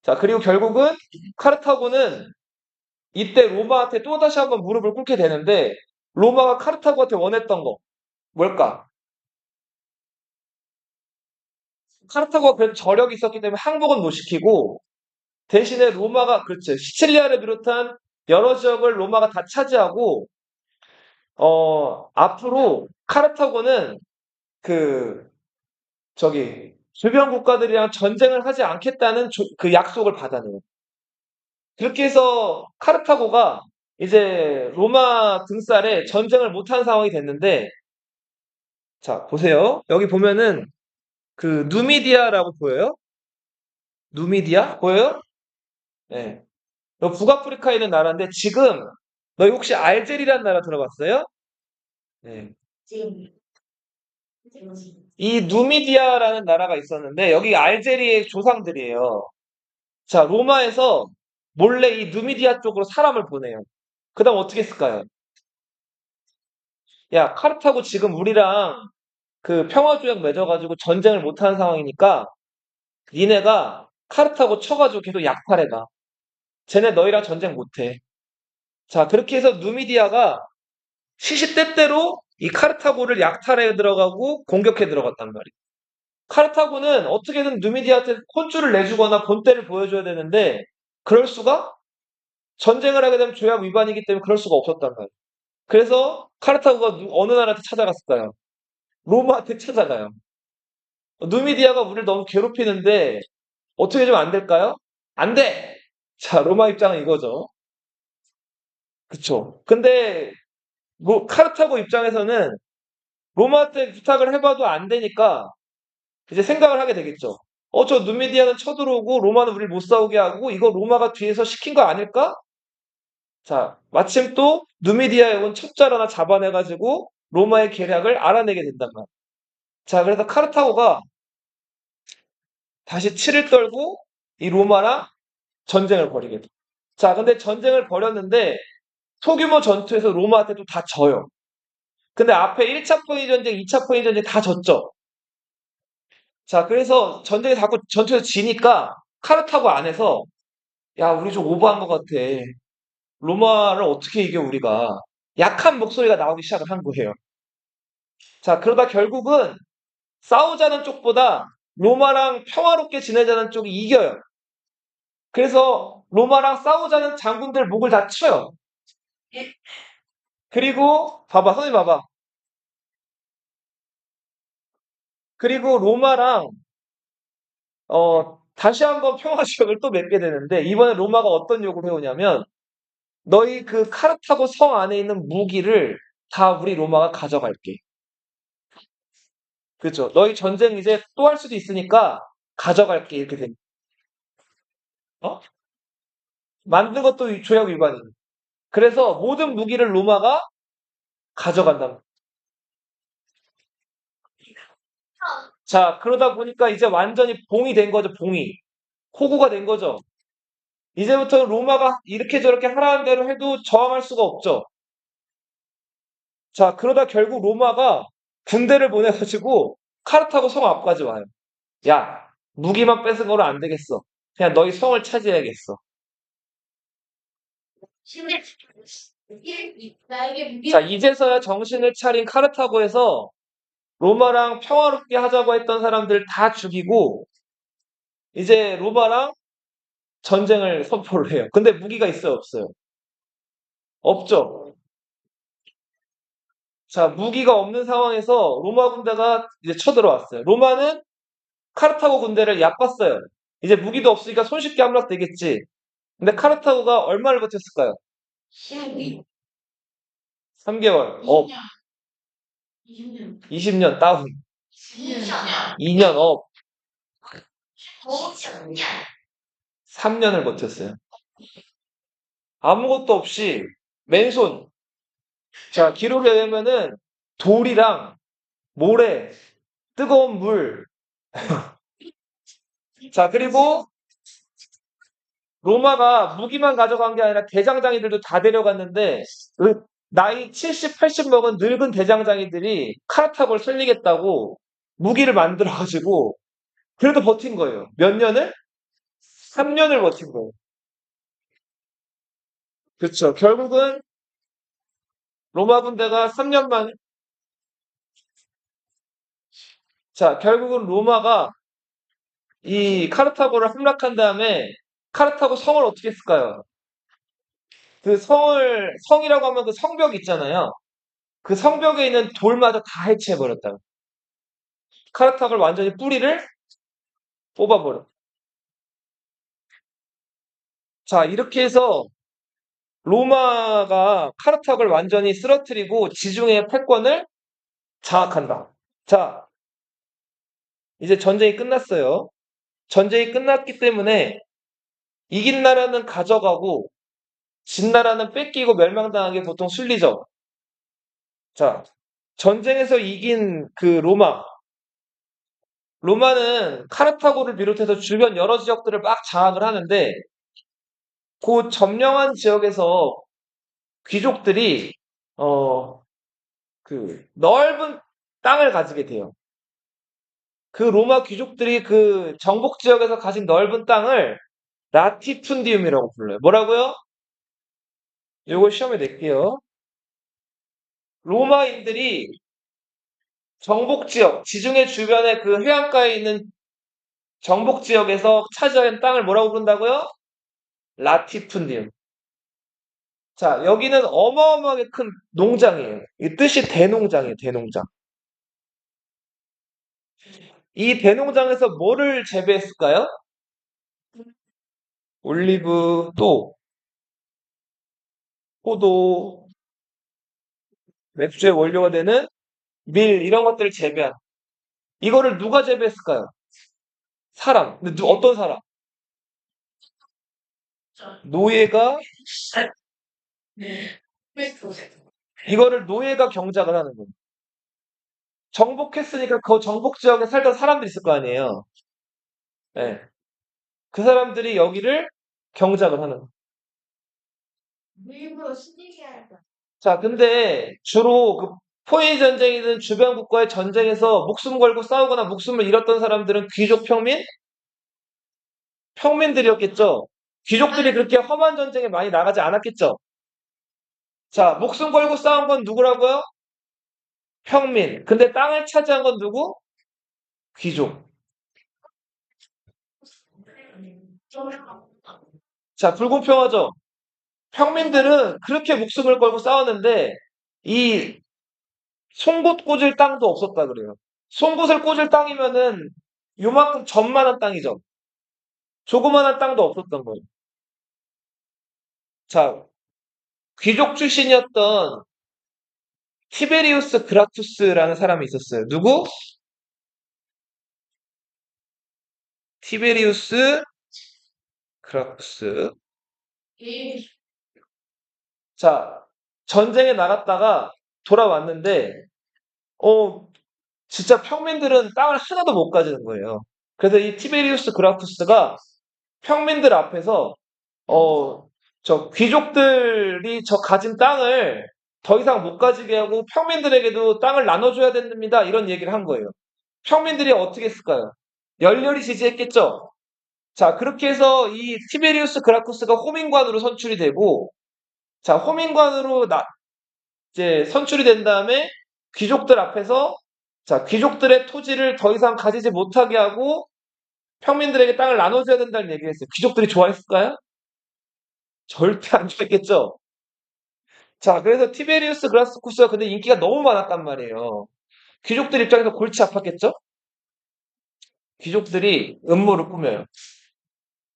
자, 그리고 결국은 카르타고는 이때 로마한테 또다시 한번 무릎을 꿇게 되는데 로마가 카르타고한테 원했던 거 뭘까? 카르타고가 그래도 저력이 있었기 때문에 항복은 못 시키고 대신에 로마가, 그렇죠. 시칠리아를 비롯한 여러 지역을 로마가 다 차지하고, 앞으로 카르타고는 그, 주변 국가들이랑 전쟁을 하지 않겠다는 그 약속을 받아내요. 그렇게 해서 카르타고가 이제 로마 등살에 전쟁을 못한 상황이 됐는데, 자, 보세요. 여기 보면은 그 누미디아라고 보여요? 누미디아? 보여요? 네. 북아프리카에 있는 나라인데 지금 너희 혹시 알제리라는 나라 들어봤어요? 네. 지금 이 누미디아라는 나라가 있었는데 여기 알제리의 조상들이에요. 자, 로마에서 몰래 이 누미디아 쪽으로 사람을 보내요. 그다음 어떻게 했을까요? 야, 카르타고 지금 우리랑 그 평화조약 맺어가지고 전쟁을 못하는 상황이니까 니네가 카르타고 쳐가지고 계속 약탈해가. 쟤네 너희랑 전쟁 못해. 자, 그렇게 해서 누미디아가 시시때때로 이 카르타고를 약탈해 들어가고 공격해 들어갔단 말이에요. 카르타고는 어떻게든 누미디아한테 혼쭐을 내주거나 본때를 보여줘야 되는데 그럴 수가? 전쟁을 하게 되면 조약 위반이기 때문에 그럴 수가 없었단 말이에요. 그래서 카르타고가 어느 나라한테 찾아갔을까요? 로마한테 찾아가요. 누미디아가 우리를 너무 괴롭히는데 어떻게 좀 안 될까요? 안 돼! 자, 로마 입장은 이거죠. 그쵸. 근데 뭐 카르타고 입장에서는 로마한테 부탁을 해봐도 안 되니까 이제 생각을 하게 되겠죠. 저 누미디아는 쳐들어오고 로마는 우리를 못 싸우게 하고 이거 로마가 뒤에서 시킨 거 아닐까? 자, 마침 또 누미디아에 온 첩자를 하나 잡아내가지고 로마의 계략을 알아내게 된단 말이야. 자, 그래서 카르타고가 다시 치를 떨고 이 로마랑 전쟁을 벌이게 돼. 자, 근데 전쟁을 벌였는데 소규모 전투에서 로마한테 또 다 져요. 근데 앞에 1차 포니 전쟁, 2차 포니 전쟁 다 졌죠. 자, 그래서 전쟁에 자꾸 전투에서 지니까 카르타고 안에서 야, 우리 좀 오버한 것 같아. 로마를 어떻게 이겨 우리가? 약한 목소리가 나오기 시작을 한 거예요. 자, 그러다 결국은 싸우자는 쪽보다 로마랑 평화롭게 지내자는 쪽이 이겨요. 그래서 로마랑 싸우자는 장군들 목을 다 쳐요. 그리고 봐봐, 선생님 봐봐. 그리고 로마랑 다시 한번 평화 지역을 또 맺게 되는데 이번에 로마가 어떤 요구를 해오냐면 너희 그 카르타고 성 안에 있는 무기를 다 우리 로마가 가져갈게. 그렇죠. 너희 전쟁 이제 또 할 수도 있으니까 가져갈게 이렇게 된. 어? 만든 것도 조약 위반이에요. 그래서 모든 무기를 로마가 가져간다. 자, 그러다 보니까 이제 완전히 봉이 된 거죠. 봉이. 호구가 된 거죠. 이제부터 로마가 이렇게 저렇게 하라는 대로 해도 저항할 수가 없죠. 자, 그러다 결국 로마가 군대를 보내가지고 카르타고 성 앞까지 와요. 야, 무기만 뺏은 거로 안 되겠어. 그냥 너희 성을 차지해야겠어. 근데 나에게 무기 자, 이제서야 정신을 차린 카르타고에서 로마랑 평화롭게 하자고 했던 사람들 다 죽이고 이제 로마랑 전쟁을 선포를 해요. 근데 무기가 있어요, 없어요? 없죠. 자, 무기가 없는 상황에서 로마 군대가 이제 쳐들어왔어요. 로마는 카르타고 군대를 얕봤어요. 이제 무기도 없으니까 손쉽게 함락되겠지. 근데 카르타고가 얼마를 버텼을까요? 신기 3개월. 20년 20년 다운. 20년 2년 업. 더 3년을 버텼어요. 아무것도 없이 맨손. 자, 기록에 의하면은 돌이랑 모래, 뜨거운 물. 자, 그리고 로마가 무기만 가져간 게 아니라 대장장이들도 다 데려갔는데 그 나이 70, 80 먹은 늙은 대장장이들이 카르타고를 살리겠다고 무기를 만들어가지고 그래도 버틴 거예요. 몇 년을? 3년을 버틴 거예요. 그렇죠. 결국은 로마 군대가 3년 만에 자, 결국은 로마가 이 카르타고를 함락한 다음에 카르타고 성을 어떻게 했을까요? 그 성이라고 하면 그 성벽 있잖아요. 그 성벽에 있는 돌마저 다 해체해버렸다. 카르타고를 완전히 뿌리를 뽑아버려. 자, 이렇게 해서 로마가 카르타고를 완전히 쓰러뜨리고 지중해 패권을 장악한다. 자, 이제 전쟁이 끝났어요. 전쟁이 끝났기 때문에 이긴 나라는 가져가고 진 나라는 뺏기고 멸망당하는 게 보통 순리죠. 자, 전쟁에서 이긴 그 로마는 카르타고를 비롯해서 주변 여러 지역들을 막 장악을 하는데 그 점령한 지역에서 귀족들이 어, 그 넓은 땅을 가지게 돼요. 그 로마 귀족들이 그 정복 지역에서 가진 넓은 땅을 라티푼디움이라고 불러요. 뭐라고요? 요거 시험에 낼게요. 로마인들이 정복 지역, 지중해 주변의 그 해안가에 있는 정복 지역에서 차지한 땅을 뭐라고 부른다고요? 라티푼디움. 자, 여기는 어마어마하게 큰 농장이에요. 이 뜻이 대농장이에요, 대농장. 이 대농장에서 뭐를 재배했을까요? 올리브, 또 포도, 맥주의 원료가 되는 밀 이런 것들을 재배한. 이거를 누가 재배했을까요? 사람. 근데 어떤 사람? 노예가 이거를 노예가 경작을 하는 거예요. 정복했으니까 그 정복 지역에 살던 사람들이 있을 거 아니에요. 예. 그 사람들이 여기를 경작을 하는 거예요. 일부러 숨기게 할 거야. 자, 근데 주로 그 포위 전쟁이든 주변 국가의 전쟁에서 목숨 걸고 싸우거나 목숨을 잃었던 사람들은 귀족 평민? 평민들이었겠죠. 귀족들이 그렇게 험한 전쟁에 많이 나가지 않았겠죠. 자, 목숨 걸고 싸운 건 누구라고요? 평민. 근데 땅을 차지한 건 누구? 귀족. 자, 불공평하죠. 평민들은 그렇게 목숨을 걸고 싸웠는데 이 송곳 꽂을 땅도 없었다 그래요. 송곳을 꽂을 땅이면은 요만큼 전만한 땅이죠. 조그만한 땅도 없었던 거예요. 자, 귀족 출신이었던 티베리우스 그라투스라는 사람이 있었어요. 누구? 티베리우스 그라투스. 이 자, 전쟁에 나갔다가 돌아왔는데, 어, 진짜 평민들은 땅을 하나도 못 가지는 거예요. 그래서 이 티베리우스 그라투스가 평민들 앞에서, 어, 저 귀족들이 저 가진 땅을 더 이상 못 가지게 하고 평민들에게도 땅을 나눠줘야 됩니다. 이런 얘기를 한 거예요. 평민들이 어떻게 했을까요? 열렬히 지지했겠죠? 자, 그렇게 해서 이 티베리우스 그라쿠스가 호민관으로 선출이 되고, 자, 호민관으로 이제 선출이 된 다음에 귀족들 앞에서, 자, 귀족들의 토지를 더 이상 가지지 못하게 하고 평민들에게 땅을 나눠줘야 된다는 얘기를 했어요. 귀족들이 좋아했을까요? 절대 안 좋아했겠죠? 자, 그래서 티베리우스 그라쿠스가 근데 인기가 너무 많았단 말이에요. 귀족들 입장에서 골치 아팠겠죠? 귀족들이 음모를 꾸며요.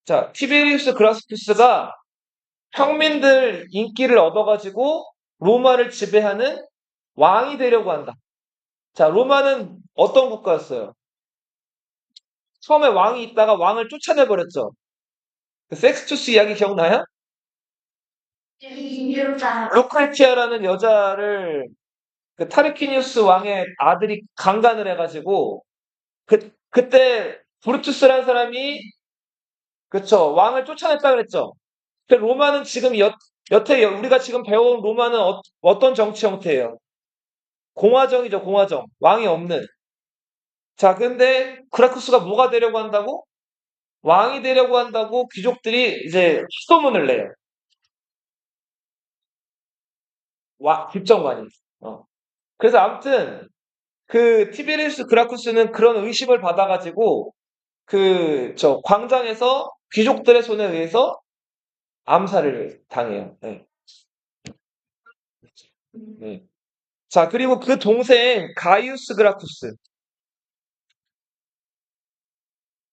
자, 티베리우스 그라스푸스가 평민들 인기를 얻어가지고 로마를 지배하는 왕이 되려고 한다. 자, 로마는 어떤 국가였어요? 처음에 왕이 있다가 왕을 쫓아내버렸죠. 그 섹스투스 이야기 기억나요? 이유가 루크레티아라는 여자를 그 타르퀴니우스 왕의 아들이 강간을 해가지고 그때 브루투스라는 사람이 그쵸 왕을 쫓아냈다 그랬죠. 근데 로마는 지금 여태 우리가 지금 배워온 로마는 어떤 정치 형태예요? 공화정이죠, 공화정. 왕이 없는. 자, 근데 그라쿠스가 뭐가 되려고 한다고? 왕이 되려고 한다고 귀족들이 이제 소문을 내요. 뒷정관이. 어. 그래서 아무튼 그 티베리우스 그라쿠스는 그런 의심을 받아가지고 그 저 광장에서 귀족들의 손에 의해서 암살을 당해요. 네. 네. 자, 그리고 그 동생 가이우스 그라쿠스.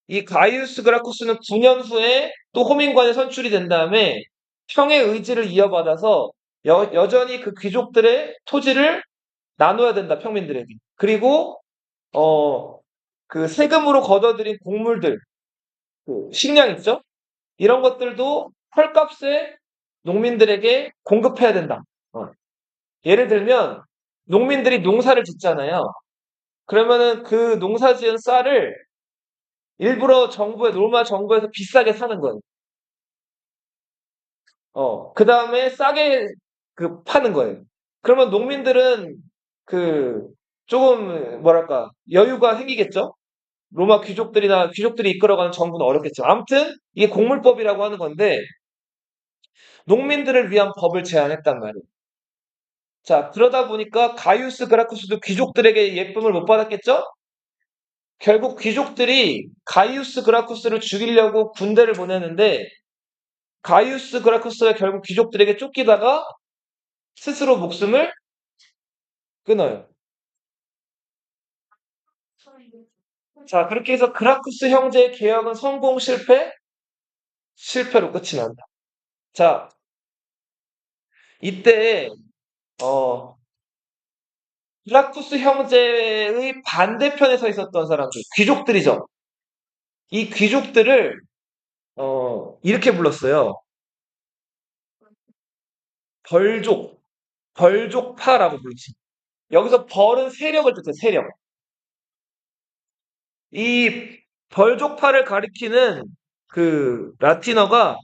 이 가이우스 그라쿠스는 9년 후에 또 호민관에 선출이 된 다음에 평의 의지를 이어받아서 여전히 그 귀족들의 토지를 나눠야 된다, 평민들에게. 그리고 그 세금으로 걷어들인 곡물들, 그 식량 있죠? 이런 것들도 헐값에 농민들에게 공급해야 된다. 어. 예를 들면 농민들이 농사를 짓잖아요. 그러면은 그 농사 지은 쌀을 일부러 로마 정부에서 비싸게 사는 거예요. 그 다음에 싸게 파는 거예요. 그러면 농민들은 그 조금 뭐랄까 여유가 생기겠죠? 로마 귀족들이 이끌어가는 정부는 어렵겠죠. 아무튼 이게 곡물법이라고 하는 건데 농민들을 위한 법을 제안했단 말이에요. 자, 그러다 보니까 가이우스 그라쿠스도 귀족들에게 예쁨을 못 받았겠죠? 결국 귀족들이 가이우스 그라쿠스를 죽이려고 군대를 보내는데 가이우스 그라쿠스가 결국 귀족들에게 쫓기다가 스스로 목숨을 끊어요. 자, 그렇게 해서 그라쿠스 형제의 개혁은 성공 실패로 끝이 난다. 자, 이때 어, 그라쿠스 형제의 반대편에 서 있었던 사람들, 귀족들이죠. 이 귀족들을 이렇게 불렀어요. 벌족, 벌족파라고 불렀지. 여기서 벌은 세력을 뜻해, 세력. 이 벌족파를 가리키는 그 라틴어가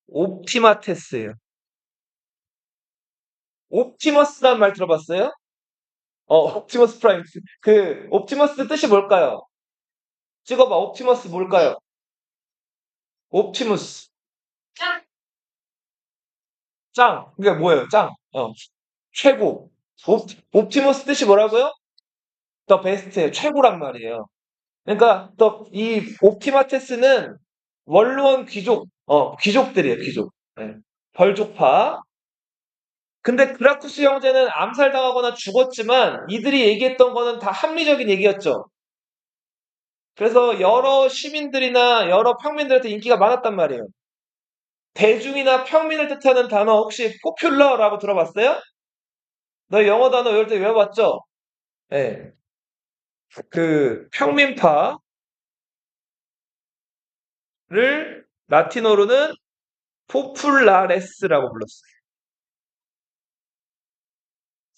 옵티마테스예요. 옵티머스란 말 들어봤어요? 옵티머스 프라임. 그 옵티머스 뜻이 뭘까요? 찍어봐. 옵티머스 뭘까요? 옵티무스. 짱! 짱. 그게 뭐예요? 짱. 최고. 옵티머스 뜻이 뭐라고요? 더 베스트예요. 최고란 말이에요. 그러니까 이 옵티마테스는 원로원 귀족들이에요. 귀족. 네. 벌족파. 근데 그라쿠스 형제는 암살당하거나 죽었지만 이들이 얘기했던 거는 다 합리적인 얘기였죠. 그래서 여러 시민들이나 여러 평민들한테 인기가 많았단 말이에요. 대중이나 평민을 뜻하는 단어 혹시 포퓰러라고 들어봤어요? 너 영어 단어 외울 때 외워봤죠? 네. 그 평민파를 라틴어로는 포플라레스라고 불렀어요.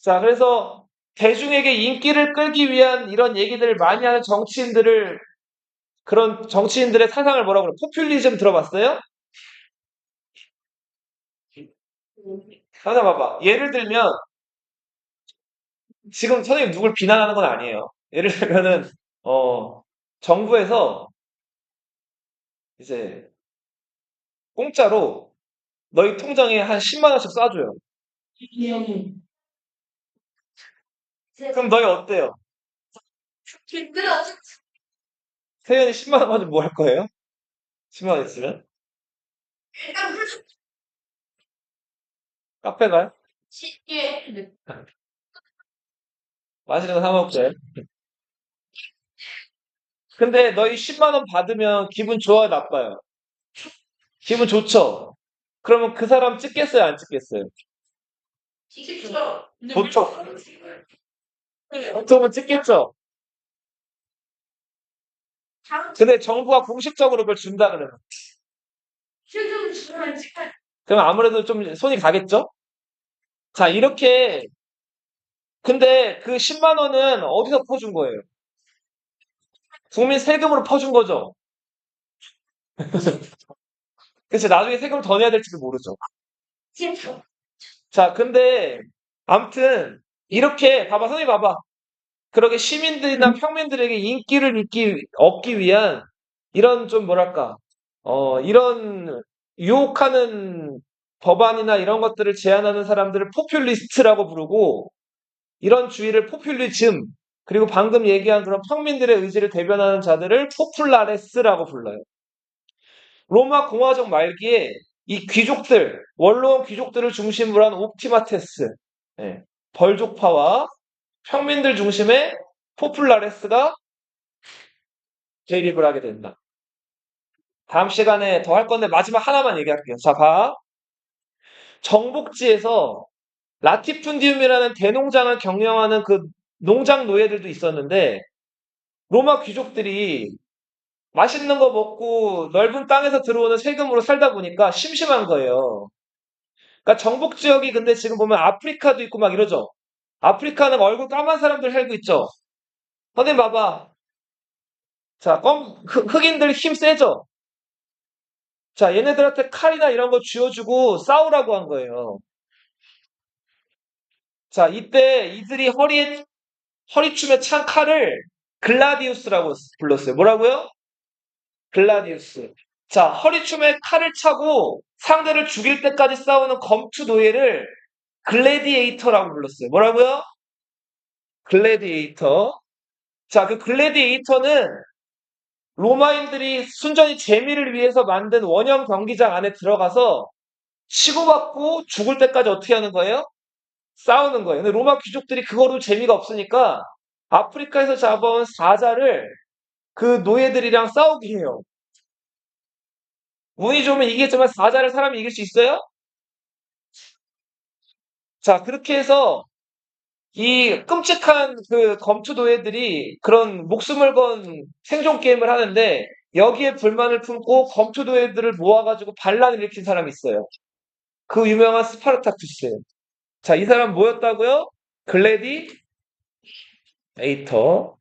자, 그래서 대중에게 인기를 끌기 위한 이런 얘기들을 많이 하는 그런 정치인들의 사상을 뭐라고 그래요? 포퓰리즘 들어봤어요? 찾아봐봐. 예를 들면 지금 선생님 누굴 비난하는 건 아니에요. 예를 들면은 정부에서 이제 공짜로 너희 통장에 한 10만 원씩 쏴줘요. 그럼 너희 어때요? 힘들어. 세연이 10만 원 받으면 뭐 할 거예요? 10만 원 있으면? 카페 가요? 쉽게. 맛있는 거 사 먹자. 근데 너희 10만 원 받으면 기분 좋아요, 나빠요? 기분 좋죠? 그러면 그 사람 찍겠어요, 안 찍겠어요? 쉽죠. 보통, 보통은 찍겠죠? 근데 정부가 공식적으로 그걸 준다 그러면. 지금 주면 찍할. 그럼 아무래도 좀 손이 가겠죠? 자, 이렇게. 근데 그 10만 원은 어디서 퍼준 거예요? 국민 세금으로 퍼준 거죠? 그래서 나중에 세금을 더 내야 될지도 모르죠. 싫죠. 자, 근데 아무튼 이렇게 봐봐, 선생님 봐봐. 그렇게 시민들이나 평민들에게 인기를 얻기 위한 이런 좀 뭐랄까, 이런 유혹하는 법안이나 이런 것들을 제안하는 사람들을 포퓰리스트라고 부르고 이런 주의를 포퓰리즘 그리고 방금 얘기한 그런 평민들의 의지를 대변하는 자들을 포플라레스라고 불러요. 로마 공화정 말기에 이 귀족들, 원로원 귀족들을 중심으로 한 옵티마테스, 예, 벌족파와 평민들 중심의 포플라레스가 대립을 하게 된다. 다음 시간에 더 할 건데 마지막 하나만 얘기할게요. 자, 봐. 정복지에서 라티푼디움이라는 대농장을 경영하는 그 농장 노예들도 있었는데 로마 귀족들이 맛있는 거 먹고 넓은 땅에서 들어오는 세금으로 살다 보니까 심심한 거예요. 그러니까 정복 지역이 근데 지금 보면 아프리카도 있고 막 이러죠. 아프리카는 얼굴 까만 사람들 살고 있죠. 선생님 봐봐. 자, 흑인들 힘 세죠? 자, 얘네들한테 칼이나 이런 거 쥐어주고 싸우라고 한 거예요. 자, 이때 이들이 허리춤에 찬 칼을 글라디우스라고 불렀어요. 뭐라고요? 글라디우스. 자, 허리춤에 칼을 차고 상대를 죽일 때까지 싸우는 검투 노예를 글래디에이터라고 불렀어요. 뭐라고요? 글래디에이터. 자, 그 글래디에이터는 로마인들이 순전히 재미를 위해서 만든 원형 경기장 안에 들어가서 치고받고 죽을 때까지 어떻게 하는 거예요? 싸우는 거예요. 근데 로마 귀족들이 그거로 재미가 없으니까 아프리카에서 잡아온 사자를 그 노예들이랑 싸우게 해요. 운이 좋으면 이기겠지만 사자를 사람이 이길 수 있어요? 자, 그렇게 해서 이 끔찍한 그 검투 노예들이 그런 목숨을 건 생존 게임을 하는데 여기에 불만을 품고 검투 노예들을 모아가지고 반란을 일으킨 사람이 있어요. 그 유명한 스파르타쿠스예요. 자, 이 사람 뭐였다고요? 글래디에이터.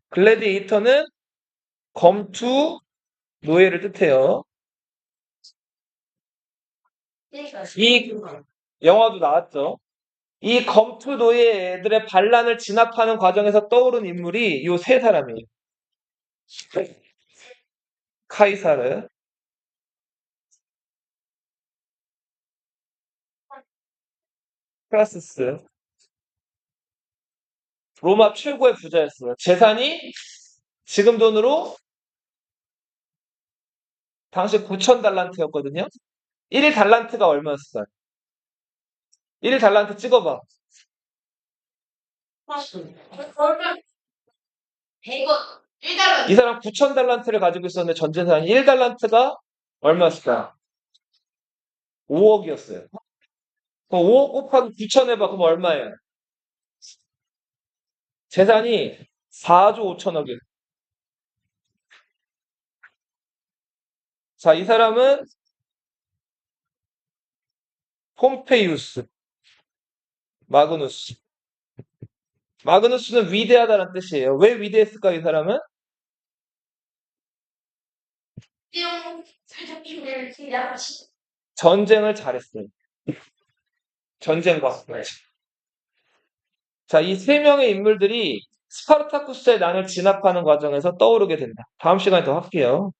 글래디에이터는 검투 노예를 뜻해요. 이 영화도 나왔죠. 이 검투 노예들의 반란을 진압하는 과정에서 떠오른 인물이 요 세 사람이에요. 카이사르, 크라스스, 로마 최고의 부자였어요. 재산이 지금 돈으로 당시 9천 달란트였거든요. 1 달란트가 얼마였어요? 1 달란트 찍어봐. 얼마? 100원. 1달러. 이 사람 9천 달란트를 가지고 있었는데 전 재산이 1 달란트가 얼마였을까? 5억이었어요. 그럼 5억 곱하기 9천 해봐. 그럼 얼마예요? 재산이 4조 5천억이에요. 자, 이 사람은 폼페이우스, 마그누스. 마그누스는 위대하다는 뜻이에요. 왜 위대했을까, 이 사람은? 뿅. 살짝 힘을 시작하시. 전쟁을 잘했어요. 전쟁과. 자, 이 세 명의 인물들이 스파르타쿠스의 난을 진압하는 과정에서 떠오르게 된다. 다음 시간에 더 할게요.